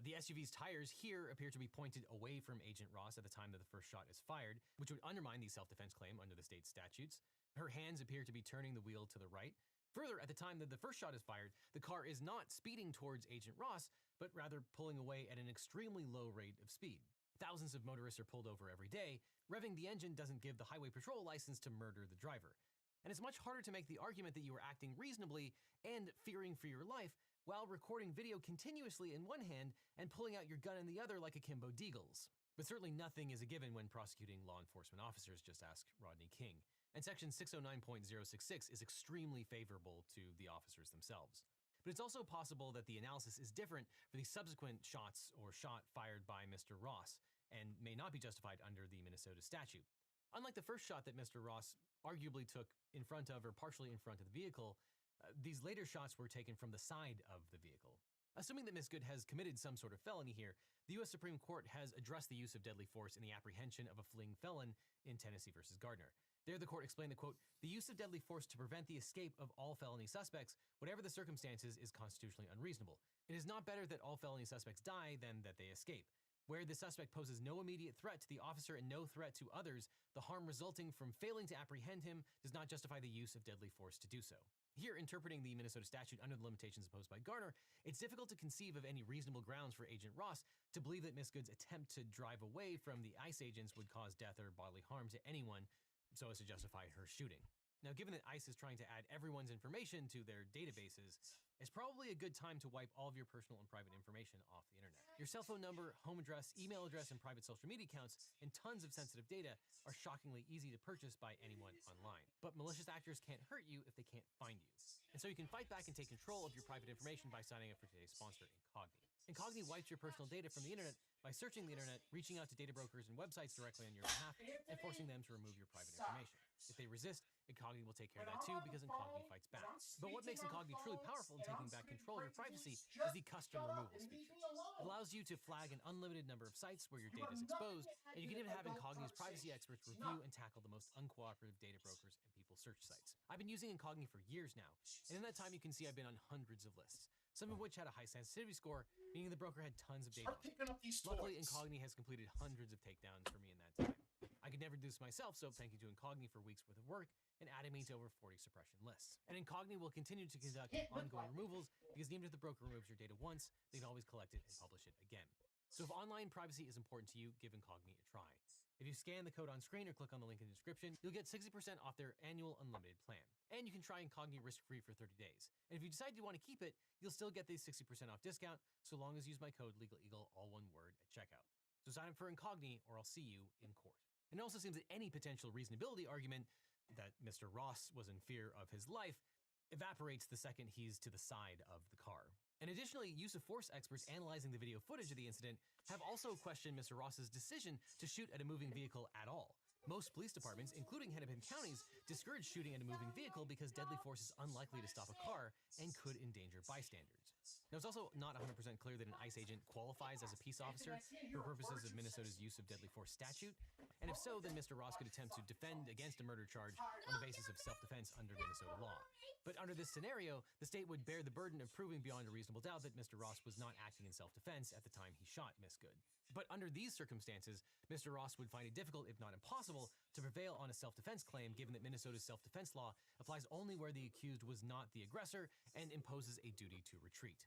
The SUV's tires here appear to be pointed away from Agent Ross at the time that the first shot is fired, which would undermine the self-defense claim under the state statutes. Her hands appear to be turning the wheel to the right. Further, at the time that the first shot is fired, the car is not speeding towards Agent Ross, but rather pulling away at an extremely low rate of speed. Thousands of motorists are pulled over every day. Revving the engine doesn't give the highway patrol license to murder the driver. And it's much harder to make the argument that you were acting reasonably and fearing for your life while recording video continuously in one hand and pulling out your gun in the other like akimbo deagles. But certainly nothing is a given when prosecuting law enforcement officers, just ask Rodney King. And Section 609.066 is extremely favorable to the officers themselves. But it's also possible that the analysis is different for the subsequent shots or shot fired by Mr. Ross and may not be justified under the Minnesota statute. Unlike the first shot that Mr. Ross arguably took in front of or partially in front of the vehicle, these later shots were taken from the side of the vehicle. Assuming that Ms. Good has committed some sort of felony here, the U.S. Supreme Court has addressed the use of deadly force in the apprehension of a fleeing felon in Tennessee versus Gardner. There, the court explained that, quote, the use of deadly force to prevent the escape of all felony suspects, whatever the circumstances, is constitutionally unreasonable. It is not better that all felony suspects die than that they escape. Where the suspect poses no immediate threat to the officer and no threat to others, the harm resulting from failing to apprehend him does not justify the use of deadly force to do so. Here, interpreting the Minnesota statute under the limitations imposed by Garner, it's difficult to conceive of any reasonable grounds for Agent Ross to believe that Ms. Good's attempt to drive away from the ICE agents would cause death or bodily harm to anyone so as to justify her shooting. Now, given that ICE is trying to add everyone's information to their databases, it's probably a good time to wipe all of your personal and private information off the internet. Your cell phone number, home address, email address, and private social media accounts, and tons of sensitive data are shockingly easy to purchase by anyone online. But malicious actors can't hurt you if they can't find you. And so you can fight back and take control of your private information by signing up for today's sponsor, Incogni. Incogni wipes your personal data from the internet by searching the internet, reaching out to data brokers and websites directly on your behalf, and forcing them to remove your private information. If they resist, Incogni will take care of that too, because Incogni fights back. But what makes Incogni truly powerful in taking back control of your privacy is the custom removals feature. It allows you to flag an unlimited number of sites where your data is exposed, and you can even have Incogni's privacy experts review and tackle the most uncooperative data brokers and people search sites. I've been using Incogni for years now, and in that time you can see I've been on hundreds of lists, some of which had a high sensitivity score, meaning the broker had tons of data. Luckily, Incogni has completed hundreds of takedowns for me in that time. I could never do this myself, so thank you to Incogni for weeks worth of work and adding me to over 40 suppression lists. And Incogni will continue to conduct ongoing removals because even if the broker removes your data once, they can always collect it and publish it again. So if online privacy is important to you, give Incogni a try. If you scan the code on screen or click on the link in the description, you'll get 60% off their annual unlimited plan. And you can try Incogni risk-free for 30 days. And if you decide you want to keep it, you'll still get the 60% off discount so long as you use my code LegalEagle, all one word, at checkout. So sign up for Incogni or I'll see you in court. And it also seems that any potential reasonability argument that Mr. Ross was in fear of his life evaporates the second he's to the side of the car. And additionally, use of force experts analyzing the video footage of the incident have also questioned Mr. Ross's decision to shoot at a moving vehicle at all. Most police departments, including Hennepin counties, discourage shooting at a moving vehicle because deadly force is unlikely to stop a car and could endanger bystanders. Now, it's also not 100% clear that an ICE agent qualifies as a peace officer for purposes of Minnesota's use of deadly force statute, and if so, then Mr. Ross could attempt to defend against a murder charge on the basis of self-defense under Minnesota law. But under this scenario, the state would bear the burden of proving beyond a reasonable doubt that Mr. Ross was not acting in self-defense at the time he shot Miss Good. But under these circumstances, Mr. Ross would find it difficult, if not impossible, to prevail on a self-defense claim given that Minnesota's self-defense law applies only where the accused was not the aggressor and imposes a duty to retreat.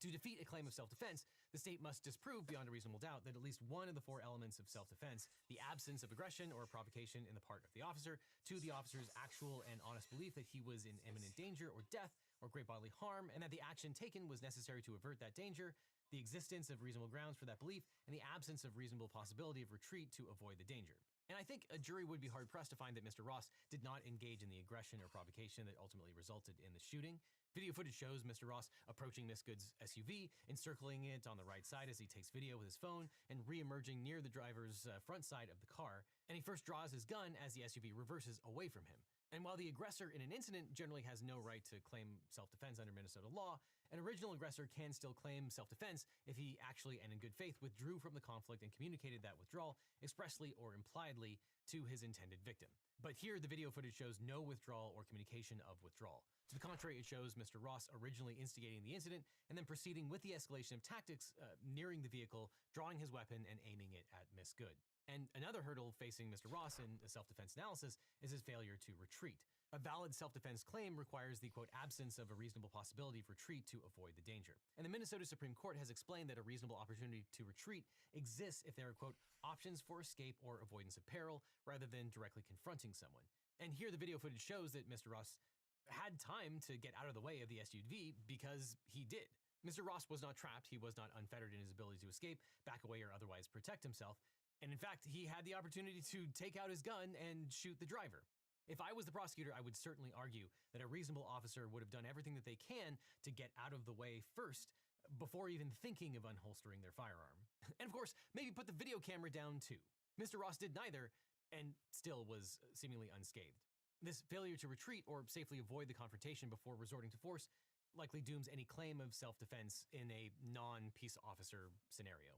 To defeat a claim of self-defense, the state must disprove beyond a reasonable doubt that at least one of the 4 elements of self-defense, the absence of aggression or provocation in the part of the officer, to the officer's actual and honest belief that he was in imminent danger or death or great bodily harm, and that the action taken was necessary to avert that danger, the existence of reasonable grounds for that belief, and the absence of reasonable possibility of retreat to avoid the danger. And I think a jury would be hard-pressed to find that Mr. Ross did not engage in the aggression or provocation that ultimately resulted in the shooting. Video footage shows Mr. Ross approaching Miss Good's SUV, encircling it on the right side as he takes video with his phone, and re-emerging near the driver's front side of the car. And he first draws his gun as the SUV reverses away from him. And while the aggressor in an incident generally has no right to claim self-defense under Minnesota law, an original aggressor can still claim self-defense if he actually and in good faith withdrew from the conflict and communicated that withdrawal expressly or impliedly to his intended victim. But here, the video footage shows no withdrawal or communication of withdrawal. To the contrary, it shows Mr. Ross originally instigating the incident and then proceeding with the escalation of tactics, nearing the vehicle, drawing his weapon, and aiming it at Miss Good. And another hurdle facing Mr. Ross in a self-defense analysis is his failure to retreat. A valid self-defense claim requires the, quote, absence of a reasonable possibility of retreat to avoid the danger. And the Minnesota Supreme Court has explained that a reasonable opportunity to retreat exists if there are, quote, options for escape or avoidance of peril rather than directly confronting someone. And here the video footage shows that Mr. Ross had time to get out of the way of the SUV because he did. Mr. Ross was not trapped, he was not unfettered in his ability to escape, back away, or otherwise protect himself. And in fact, he had the opportunity to take out his gun and shoot the driver. If I was the prosecutor, I would certainly argue that a reasonable officer would have done everything that they can to get out of the way first, before even thinking of unholstering their firearm. And of course, maybe put the video camera down too. Mr. Ross did neither, and still was seemingly unscathed. This failure to retreat or safely avoid the confrontation before resorting to force likely dooms any claim of self-defense in a non-peace officer scenario.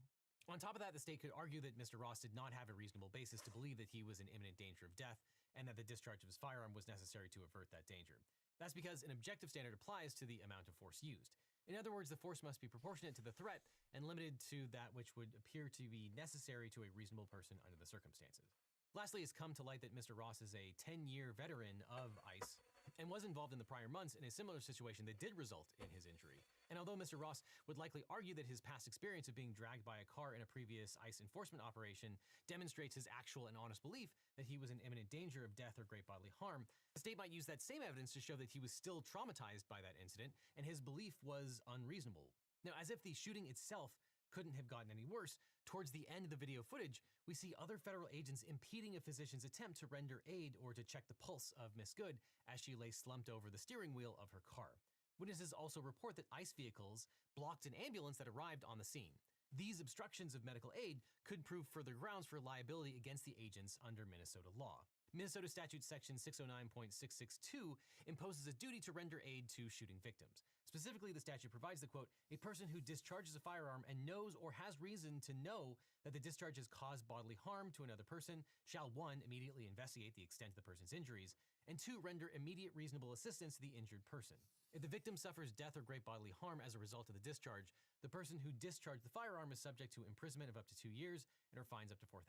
On top of that, the state could argue that Mr. Ross did not have a reasonable basis to believe that he was in imminent danger of death and that the discharge of his firearm was necessary to avert that danger. That's because an objective standard applies to the amount of force used. In other words, the force must be proportionate to the threat and limited to that which would appear to be necessary to a reasonable person under the circumstances. Lastly, it's come to light that Mr. Ross is a 10-year veteran of ICE and was involved in the prior months in a similar situation that did result in his injury. And although Mr. Ross would likely argue that his past experience of being dragged by a car in a previous ICE enforcement operation demonstrates his actual and honest belief that he was in imminent danger of death or great bodily harm, the state might use that same evidence to show that he was still traumatized by that incident and his belief was unreasonable. Now, as if the shooting itself couldn't have gotten any worse, towards the end of the video footage, we see other federal agents impeding a physician's attempt to render aid or to check the pulse of Miss Good as she lay slumped over the steering wheel of her car. Witnesses also report that ICE vehicles blocked an ambulance that arrived on the scene. These obstructions of medical aid could prove further grounds for liability against the agents under Minnesota law. Minnesota Statute Section 609.662 imposes a duty to render aid to shooting victims. Specifically, the statute provides the quote, a person who discharges a firearm and knows or has reason to know that the discharge has caused bodily harm to another person shall 1. Immediately investigate the extent of the person's injuries, and 2. Render immediate reasonable assistance to the injured person. If the victim suffers death or great bodily harm as a result of the discharge, the person who discharged the firearm is subject to imprisonment of up to 2 years and or fines up to $4,000.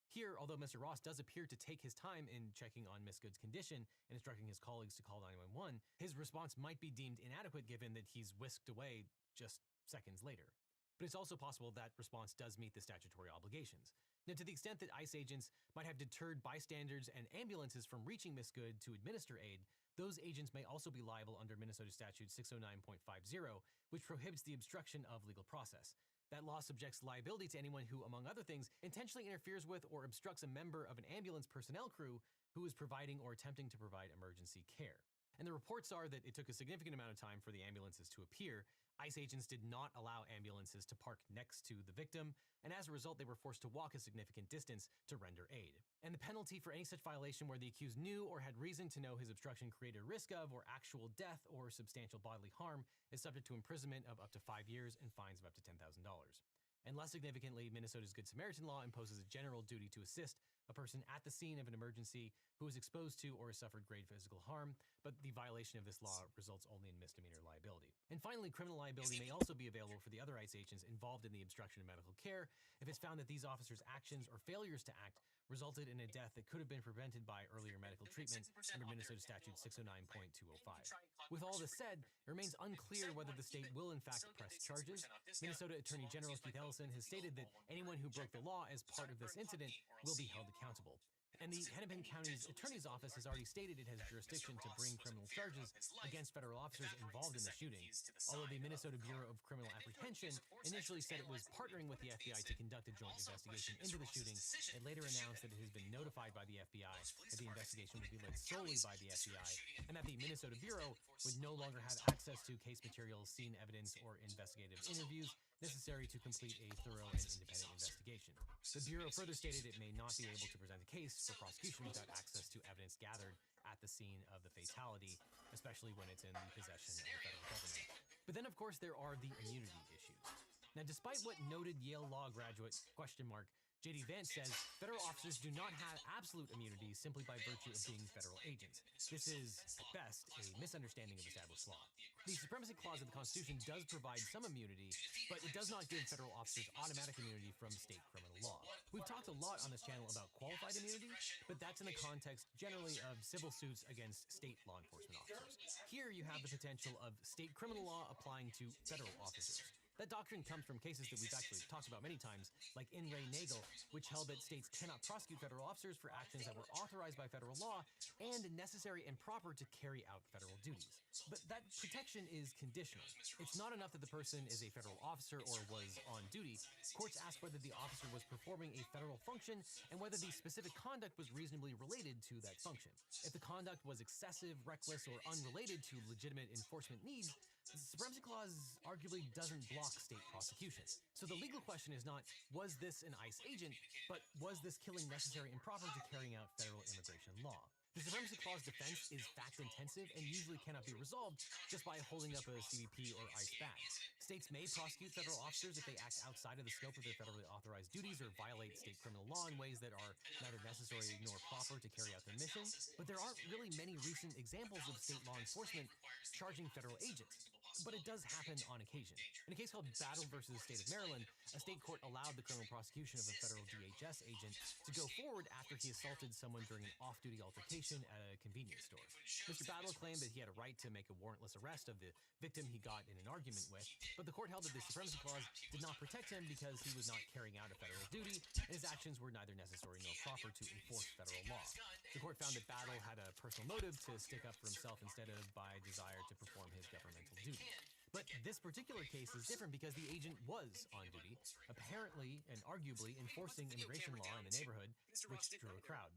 Here, although Mr. Ross does appear to take his time in checking on Miss Good's condition and instructing his colleagues to call 911, his response might be deemed inadequate given that he's whisked away just seconds later. But it's also possible that response does meet the statutory obligations. Now, to the extent that ICE agents might have deterred bystanders and ambulances from reaching Miss Good to administer aid, those agents may also be liable under Minnesota Statute 609.50, which prohibits the obstruction of legal process. That law subjects liability to anyone who, among other things, intentionally interferes with or obstructs a member of an ambulance personnel crew who is providing or attempting to provide emergency care. And the reports are that it took a significant amount of time for the ambulances to appear. ICE agents did not allow ambulances to park next to the victim, and as a result, they were forced to walk a significant distance to render aid. And the penalty for any such violation where the accused knew or had reason to know his obstruction created a risk of or actual death or substantial bodily harm is subject to imprisonment of up to 5 years and fines of up to $10,000. And less significantly, Minnesota's Good Samaritan law imposes a general duty to assist a person at the scene of an emergency who is exposed to or has suffered great physical harm, but the violation of this law results only in misdemeanor liability. And finally, criminal liability may also be available for the other ICE agents involved in the obstruction of medical care if it's found that these officers' actions or failures to act resulted in a death that could have been prevented by earlier medical treatment under Minnesota Statute 609.205. With all this said, it remains unclear whether the state will in fact press charges. Minnesota Attorney General Keith Ellison has stated that anyone who broke the law as part of this incident will be held accountable. And the Hennepin County's Attorney's Office has already stated it has jurisdiction to bring criminal charges against federal officers involved in the shooting, although the Minnesota Bureau of Criminal Apprehension initially said it was partnering with the FBI to conduct a joint investigation into the shooting. It later announced that it has been notified by the FBI that the investigation would be led solely by the FBI, and that the Minnesota Bureau would no longer have access to case materials, scene evidence, or investigative interviews necessary to complete a thorough and independent investigation. The Bureau further stated it may not be able to present a case for prosecution without access to evidence gathered at the scene of the fatality, especially when it's in the possession of the federal government. But then, of course, there are the immunity issues. Now, despite what noted Yale law graduate J.D. Vance says, federal officers do not have absolute immunity simply by virtue of being federal agents. This is, at best, a misunderstanding of established law. The Supremacy Clause of the Constitution does provide some immunity, but it does not give federal officers automatic immunity from state criminal law. We've talked a lot on this channel about qualified immunity, but that's in the context generally of civil suits against state law enforcement officers. Here you have the potential of state criminal law applying to federal officers. That doctrine comes from cases that we've actually talked about many times, like In re Nagel, which held that states cannot prosecute federal officers for actions that were authorized by federal law and necessary and proper to carry out federal duties. But that protection is conditional. It's not enough that the person is a federal officer or was on duty. Courts ask whether the officer was performing a federal function and whether the specific conduct was reasonably related to that function. If the conduct was excessive, reckless, or unrelated to legitimate enforcement needs, the Supremacy Clause arguably doesn't block state prosecution. So the legal question is not, was this an ICE agent, but was this killing necessary and proper to carrying out federal immigration law? The Supremacy Clause defense is fact-intensive and usually cannot be resolved just by holding up a CBP or ICE badge. States may prosecute federal officers if they act outside of the scope of their federally authorized duties or violate state criminal law in ways that are neither necessary nor proper to carry out their mission, but there aren't really many recent examples of state law enforcement charging federal agents. But it does happen on occasion. In a case called Battle versus the state of Maryland, a state court allowed the criminal prosecution of a federal DHS agent to go forward after he assaulted someone during an off-duty altercation at a convenience store. Mr. Battle claimed that he had a right to make a warrantless arrest of the victim he got in an argument with, but the court held that the Supremacy Clause did not protect him because he was not carrying out a federal duty, and his actions were neither necessary nor proper to enforce federal law. The court found that Battle had a personal motive to stick up for himself instead of by desire to perform his governmental duty. But this particular case is different because the agent was on duty, apparently and arguably enforcing immigration law in the neighborhood, which drew a crowd.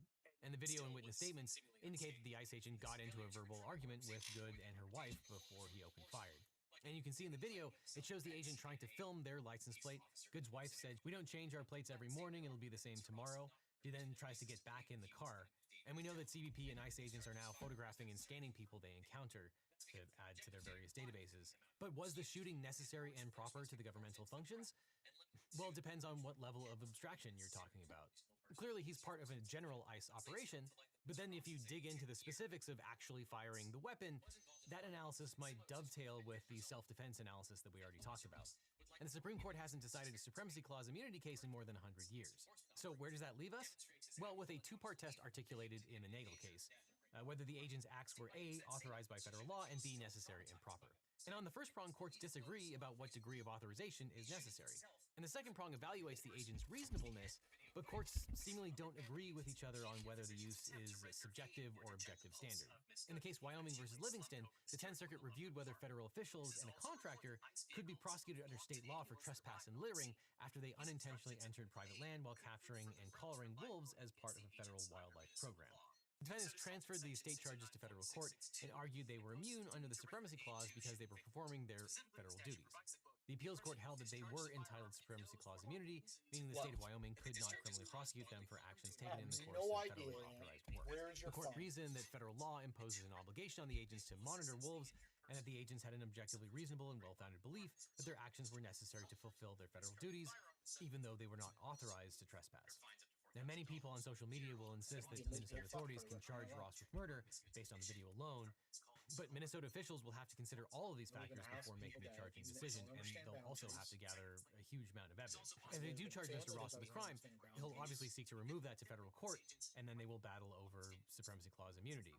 And the video and witness statements indicate that the ICE agent got into a verbal argument with Good and her wife before he opened fire. And you can see in the video, it shows the agent trying to film their license plate. Good's wife said, "We don't change our plates every morning, it'll be the same tomorrow." He then tries to get back in the car. And we know that CBP and ICE agents are now photographing and scanning people they encounter to add to their various databases. But was the shooting necessary and proper to the governmental functions? Well, it depends on what level of abstraction you're talking about. Clearly, he's part of a general ICE operation, but then if you dig into the specifics of actually firing the weapon, that analysis might dovetail with the self-defense analysis that we already talked about. And the Supreme Court hasn't decided a Supremacy Clause immunity case in more than 100 years. So where does that leave us? Well, with a two-part test articulated in the Nagel case. Whether the agent's acts were A, authorized by federal law, and B, necessary and proper. And on the first prong, courts disagree about what degree of authorization is necessary. And the second prong evaluates the agent's reasonableness, but courts seemingly don't agree with each other on whether the use is a subjective or objective standard. In the case Wyoming versus Livingston, the 10th Circuit reviewed whether federal officials and a contractor could be prosecuted under state law for trespass and littering after they unintentionally entered private land while capturing and collaring wolves as part of a federal wildlife program. The defendants transferred these state charges to federal court and argued they were immune under the Supremacy Clause because they were performing their federal duties. The appeals court held that they were entitled to Supremacy Clause immunity, meaning the state of Wyoming could not criminally prosecute them for actions taken in the course of federally authorized work. The court reasoned that federal law imposes an obligation on the agents to monitor wolves, and that the agents had an objectively reasonable and well-founded belief that their actions were necessary to fulfill their federal duties, even though they were not authorized to trespass. Now, many people on social media will insist that Minnesota authorities can charge Ross with murder based on the video alone, but Minnesota officials will have to consider all of these factors before making the charging decision, and they'll also have to gather a huge amount of evidence. If they do charge Mr. Ross with a crime, he'll obviously seek to remove that to federal court, and then they will battle over Supremacy Clause immunity.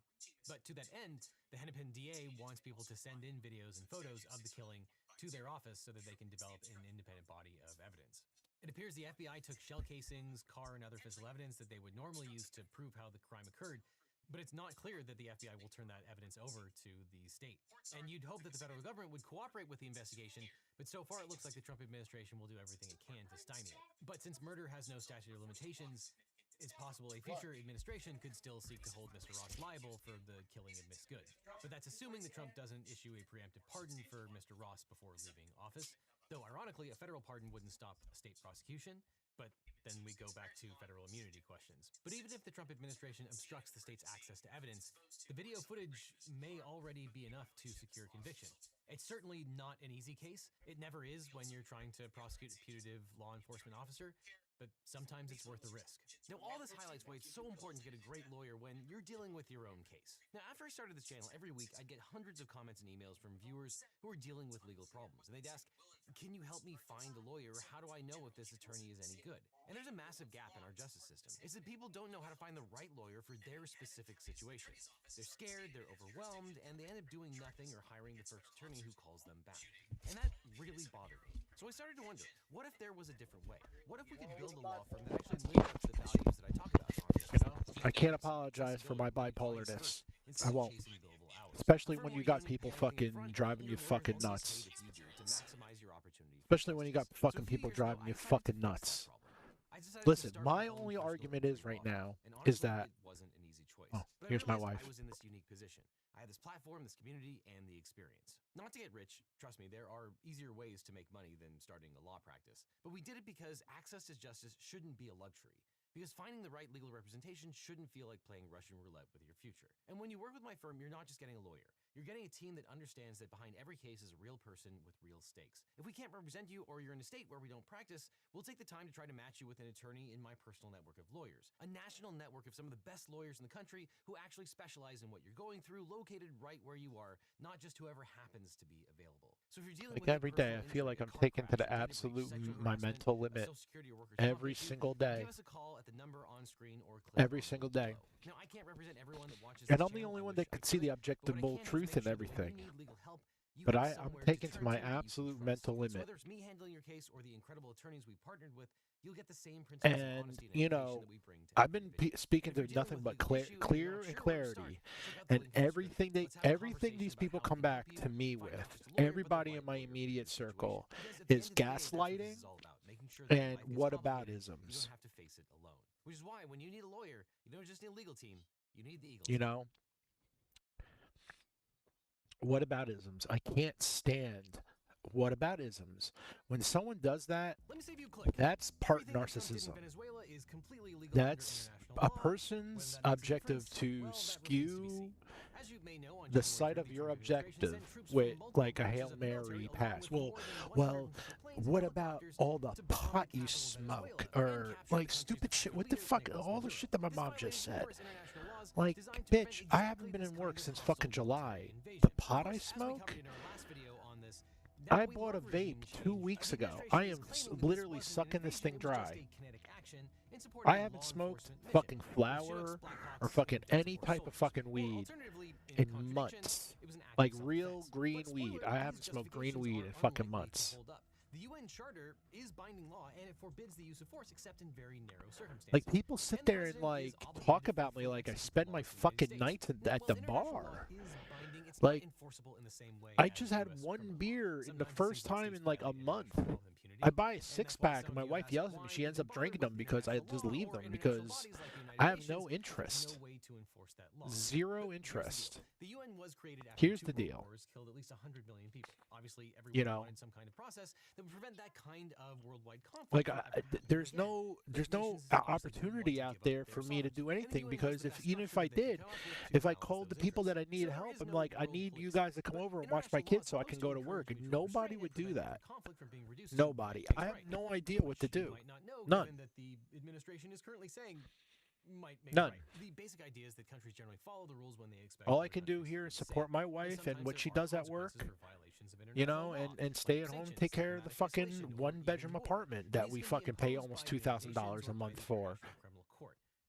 But to that end, the Hennepin DA wants people to send in videos and photos of the killing to their office so that they can develop an independent body of evidence. It appears the FBI took shell casings, car, and other physical evidence that they would normally use to prove how the crime occurred, but it's not clear that the FBI will turn that evidence over to the state. And you'd hope that the federal government would cooperate with the investigation, but so far it looks like the Trump administration will do everything it can to stymie it. But since murder has no statute of limitations, it's possible a future administration could still seek to hold Mr. Ross liable for the killing of Miss Good. But that's assuming that Trump doesn't issue a preemptive pardon for Mr. Ross before leaving office. Though, ironically, a federal pardon wouldn't stop a state prosecution, but then we go back to federal immunity questions. But even if the Trump administration obstructs the state's access to evidence, the video footage may already be enough to secure conviction. It's certainly not an easy case. It never is when you're trying to prosecute a putative law enforcement officer, but sometimes it's worth the risk. Now, all this highlights why it's so important to get a great lawyer when you're dealing with your own case. Now, after I started this channel, every week I'd get hundreds of comments and emails from viewers who are dealing with legal problems, and they'd ask, can you help me find a lawyer? How do I know if this attorney is any good? And there's a massive gap in our justice system. It's that people don't know how to find the right lawyer for their specific situation. They're scared, they're overwhelmed, and they end up doing nothing or hiring the first attorney who calls them back. And that really bothered me. So I started to wonder, what if there was a different way? What if we could build a law firm that actually lived up to the values that I talk about on this channel?
I can't apologize for my bipolarness. I won't. Especially when you got people fucking driving you fucking nuts. Especially when you got fucking people driving you fucking nuts. Listen, my only argument is right now is that... Oh, here's my wife.
I was in this unique position. I had this platform, this community, and the experience. Not to get rich, trust me, there are easier ways to make money than starting a law practice. But we did it because access to justice shouldn't be a luxury. Because finding the right legal representation shouldn't feel like playing Russian roulette with your future. And when you work with my firm, you're not just getting a lawyer. You're getting a team that understands that behind every case is a real person with real stakes. If we can't represent you or you're in a state where we don't practice, we'll take the time to try to match you with an attorney in my personal network of lawyers. A national network of some of the best lawyers in the country who actually specialize in what you're going through, located right where you are, not just whoever happens to be available. So if you're dealing
Like
with
every day, I feel like I'm taken to the absolute, my mental limit. Every single day.
Give us a call at the number on screen or click
Every
on the
single
link
day.
below. Now, I can't represent everyone that watches
And
this
I'm the
channel.
only
I
one
wish
that
I
could see
could.
the
But what I
objectable
can do is
truth
make
in
sure that when
everything.
you need legal help, you
But
have
I'm
somewhere
taken
to
to
turn
my
that you
absolute
can
mental
trust. So
limit.
whether it's me handling your case or the incredible attorneys we partnered with, you'll get the same principles of
And,
honesty and
you
education
know,
that we bring to
I've
every
been
video.
speaking
And if
to
you're dealing
nothing
with
but
legal issue and you're
clear
not
and
sure where to
clarity.
start, check out the
And
link on the screen.
everything
Let's have a
everything these
conversation
people
about how
come
we can
back
help you
to me
find not
with,
just a lawyer, but the
everybody
right
in my
lawyer for
immediate
your
circle,
situation. Because at the
is
end of the day, that's what this
gaslighting
is all about, making sure that
and
when life gets
what
complicated, you
aboutisms.
don't have to face it alone. Which is why when you need a lawyer, you don't just need a legal team, you need the Eagle
You
team.
know? What aboutisms? I can't stand what aboutisms. When someone does that,
Let me save you a click.
that's part
Everything that Trump did in
narcissism.
Venezuela is completely legal
That's
under
a
international law.
person's
Whether that makes a
objective
difference,
to
well, that remains to be
skew
seen. As you may know, on
the
January
sight
3rd,
of
the
your
Trump administration
objective
sent troops from
with
multiple
like a
branches
Hail
of the military,
Mary
along
pass.
with
Well,
more than
well,
150 planes and
what about
helicopters
all the
to bomb the
pot you
capital of
smoke?
Venezuela and
Or
capture the
like
country's
stupid
financial
shit. What the
leaders,
fuck?
Nicolas
All the
Maduro.
shit that my
This
mom
violated
just said.
numerous international laws
Like,
designed to
bitch,
prevent
I
exactly
haven't been
this
in
kind
work
of
since
hostile
fucking
military
July.
invasion.
The
Of
pot
course,
I
as we
smoke?
covered in our last video on this,
I
now we
bought a
love regime
vape 2
change.
weeks
The
ago.
administration
I
is
am
claiming that this
literally
wasn't an
sucking this
invasion,
thing
it was just
dry.
a kinetic action in support
I
of a
haven't
law
smoked
enforcement
fucking
mission.
flower
Black
or
Ops
fucking
defense
any
force
type of
soldiers.
fucking
Or
weed
alternatively, in
in
contradiction,
months.
it was an act
Like
of
real
self-defense.
green
But
weed.
spoiler,
I
these
haven't smoked green
justifications
weed
are
in fucking
unlikely to
months.
hold up. The UN Charter is binding law, and it forbids the use of force except in very narrow circumstances.
Like people sit
And the
there and
president is
like
obligated
talk
to
about me
fulfill
like I
executive
spend my
laws of the United
fucking
States.
nights at
Now,
the
while international law
bar.
is binding, it's
Like,
not enforceable in the same way
I
as
just had
US
one
criminal law.
beer in the
Sometimes
first
same
time
states
in like a
violate
month.
international law with impunity.
I buy a
And
six
that's why
pack
some
and my
of you
wife
ask,
yells at me.
why
She ends
didn't
up
you
drinking
barter
them
with
because I
international
just
law
leave
or
them
international
because
bodies like the United
I have no
Nations? There's
interest.
no way to enforce that law.
Zero
But here's the
interest.
deal. The UN was created after
Here's
two
the
world
deal.
wars killed at least 100 million people. Obviously,
You
everyone
know,
wanted some kind of process that would prevent that kind of worldwide conflict
like
from ever happening
there's
again.
no
But
there's no
nations obviously didn't want
opportunity
to
out
give up
there
their
for me to
sovereignty.
do
And the
anything
UN was
because
the
if
best
even if
structure
I
that they
did,
could come up with to
if I
balance
called the
those
people that I
interests.
need
So there
help,
is
I'm
no
like, I
world
need you
police.
guys to come
But
over and watch my
international law is
kids so I can
supposed
go
to
to
encourage
work. And
mutual restraint
nobody
and
would do
prevent
that.
conflict from being reduced to
Nobody.
states'
I have
right.
no idea what to
Which you
do.
might not know,
None.
given that the administration is currently saying might make
None.
it right. The basic idea is that countries generally follow the rules when they expect
All
other
I can do
countries to
here
do
is
the
support
same.
my
And
wife and
sometimes
what
there
she
are
does at
consequences
work,
for violations of
you
international
know,
law,
and stay
like
at home and
sanctions,
take care of the
diplomatic
fucking
isolation, or
one
even
bedroom
war.
apartment that
These
we
can be
fucking pay
imposed
almost
by the United Nations
$2,000 a
or by
month
the
for.
International Criminal Court.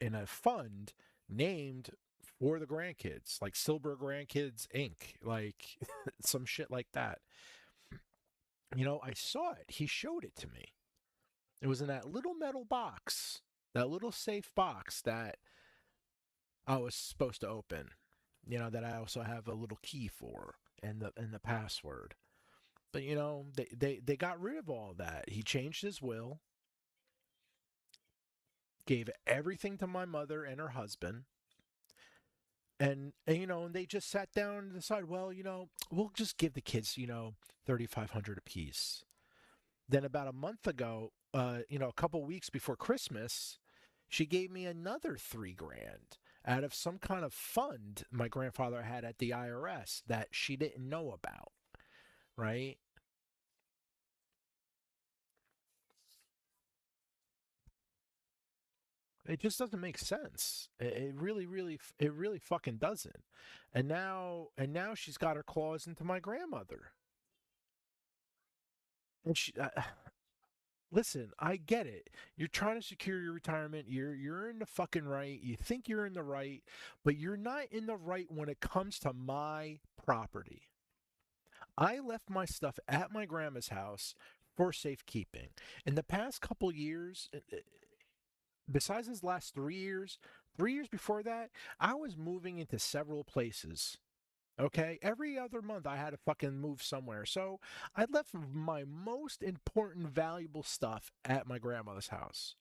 in a fund named for the grandkids, like Silver Grandkids Inc., like some shit like that. You know, I saw it. He showed it to me. It was in that little metal box, that little safe box that I was supposed to open. You know, that I also have a little key for and the password. But you know, they got rid of all that. He changed his will, gave everything to my mother and her husband. And you know, and they just sat down and decided, well, you know, we'll just give the kids, you know, 3,500 apiece. Then about a month ago, you know, a couple weeks before Christmas, she gave me another 3 grand out of some kind of fund my grandfather had at the IRS that she didn't know about, right? It just doesn't make sense. It really, really, it really fucking doesn't. And now she's got her claws into my grandmother. And she, listen, I get it. You're trying to secure your retirement. You're in the fucking right. You think you're in the right, but you're not in the right when it comes to my property. I left my stuff at my grandma's house for safekeeping. In the past couple years, besides his last 3 years, 3 years before that, I was moving into several places. Okay, every other month I had to fucking move somewhere. So I left my most important, valuable stuff at my grandmother's house.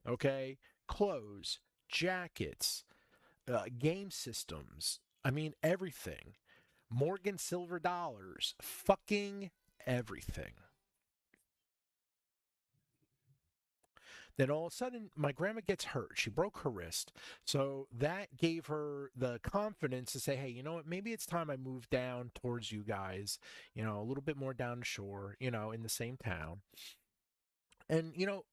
Okay, clothes, jackets, game systems. I mean, everything. Morgan silver dollars, fucking everything. Then all of a sudden, my grandma gets hurt. She broke her wrist. So that gave her the confidence to say, hey, you know what? Maybe it's time I move down towards you guys, you know, a little bit more down the shore, you know, in the same town. And, you know,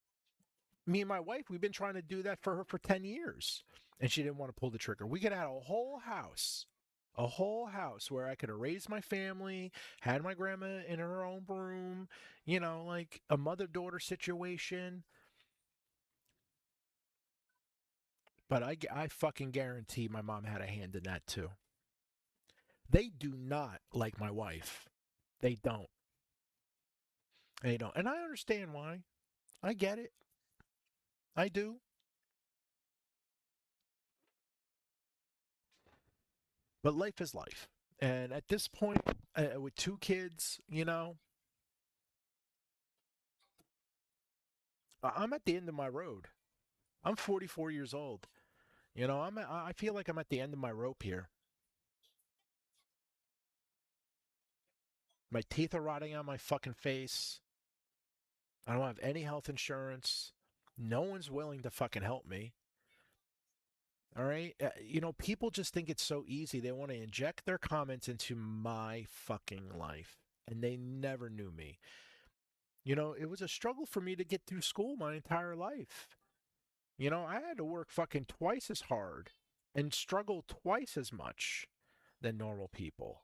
me and my wife, we've been trying to do that for her for 10 years. And she didn't want to pull the trigger. We could have a whole house where I could have raised my family, had my grandma in her own room, you know, like a mother daughter situation. But I fucking guarantee my mom had a hand in that too. They do not like my wife. They don't. They don't. And I understand why. I get it. I do. But life is life. And at this point, with 2 kids, you know, I'm at the end of my road. I'm 44 years old. You know, I feel like I'm at the end of my rope here. My teeth are rotting on my fucking face. I don't have any health insurance. No one's willing to fucking help me. All right. You know, people just think it's so easy. They want to inject their comments into my fucking life. And they never knew me. You know, it was a struggle for me to get through school my entire life. You know, I had to work fucking twice as hard and struggle twice as much than normal people.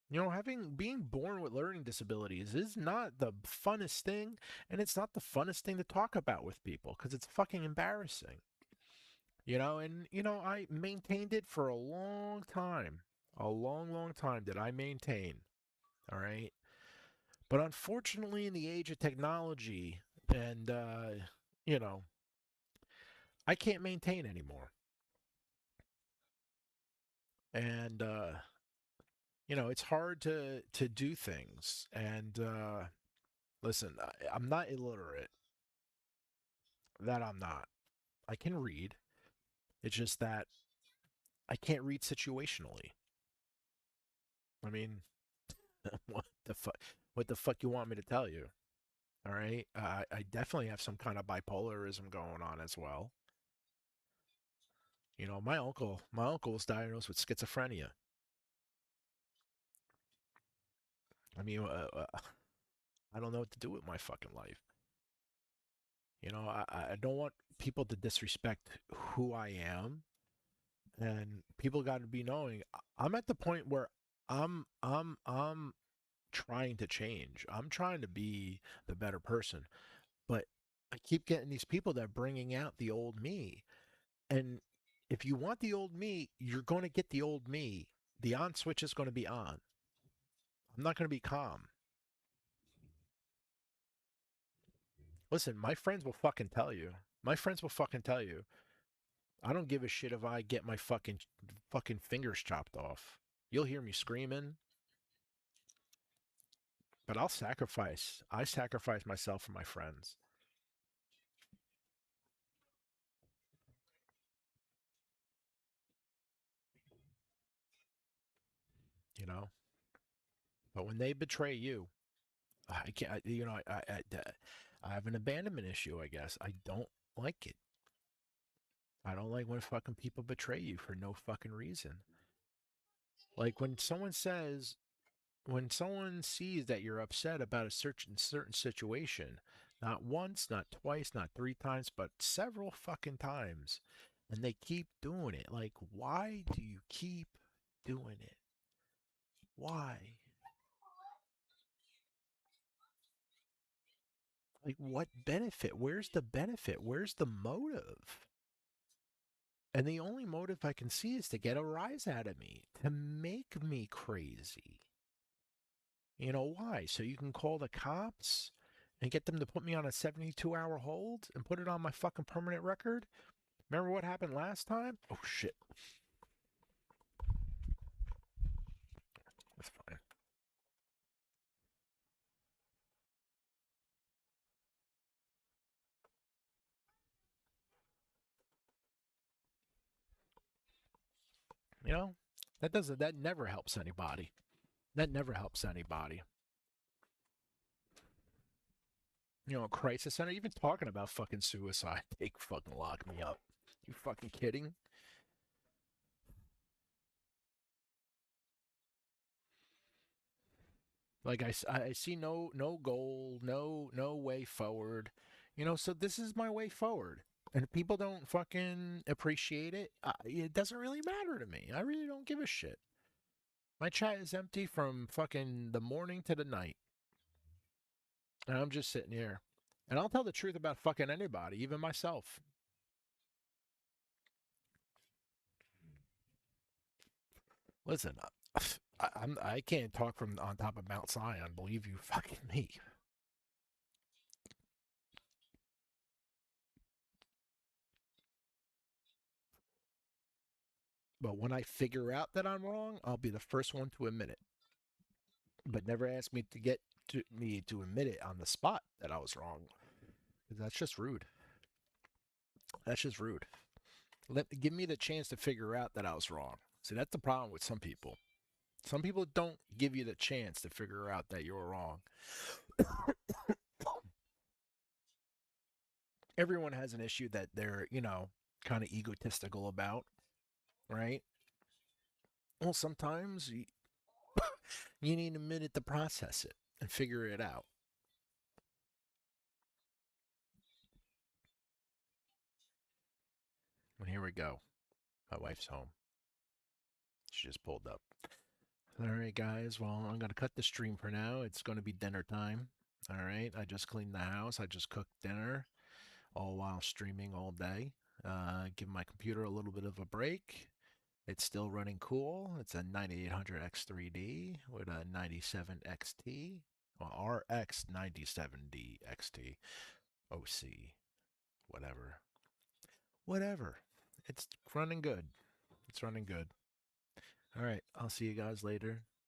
You know, being born with learning disabilities is not the funnest thing, and it's not the funnest thing to talk about with people because it's fucking embarrassing. You know, and you know, I maintained it for a long time. A long, long time did I maintain. All right. But unfortunately, in the age of technology and, you know, I can't maintain anymore. And, you know, it's hard to do things. And, listen, I'm not illiterate. That I'm not. I can read. It's just that I can't read situationally. I mean, what the fuck? What the fuck you want me to tell you? All right. I definitely have some kind of bipolarism going on as well. You know, my uncle was diagnosed with schizophrenia. I mean, I don't know what to do with my fucking life. You know, I don't want people to disrespect who I am, and people got to be knowing I'm at the point where I'm trying to change. I'm trying to be the better person, but I keep getting these people that are bringing out the old me. And if you want the old me, you're going to get the old me. The on switch is going to be on. I'm not going to be calm. Listen, my friends will fucking tell you. My friends will fucking tell you. I don't give a shit if I get my fucking fingers chopped off. You'll hear me screaming. But I'll sacrifice. I sacrifice myself for my friends. You know. But when they betray you, I can't. You know, I have an abandonment issue. I guess I don't like it. I don't like when fucking people betray you for no fucking reason. Like when someone sees that you're upset about a certain situation, not once, not twice, not three times, but several fucking times, and they keep doing it. Like, why do you keep doing it? Why? Like, what benefit? Where's the benefit? Where's the motive? And the only motive I can see is to get a rise out of me, to make me crazy. You know why? So you can call the cops and get them to put me on a 72-hour hold and put it on my fucking permanent record? Remember what happened last time? Oh, shit. That's fine. You know, that never helps anybody. That never helps anybody. You know, a crisis center, even talking about fucking suicide, they fucking lock me up. You fucking kidding? Like I see no goal, no way forward. You know, so this is my way forward. And if people don't fucking appreciate it, it doesn't really matter to me. I really don't give a shit. My chat is empty from fucking the morning to the night. And I'm just sitting here. And I'll tell the truth about fucking anybody, even myself. Listen, I can't talk from on top of Mount Zion, believe you fucking me. But when I figure out that I'm wrong, I'll be the first one to admit it. But never ask me to get me to admit it on the spot that I was wrong. That's just rude. That's just rude. Give me the chance to figure out that I was wrong. See, that's the problem with some people. Some people don't give you the chance to figure out that you're wrong. Everyone has an issue that they're, kind of egotistical about, right? Well, sometimes you need a minute to process it and figure it out. And here we go. My wife's home. She just pulled up. All right, guys. Well, I'm going to cut the stream for now. It's going to be dinner time. All right. I just cleaned the house. I just cooked dinner all while streaming all day. Give my computer a little bit of a break. It's still running cool. It's a 9800 X3D with a 97 XT. Well, RX 97D XT. OC. Whatever. Whatever. It's running good. It's running good. All right. I'll see you guys later.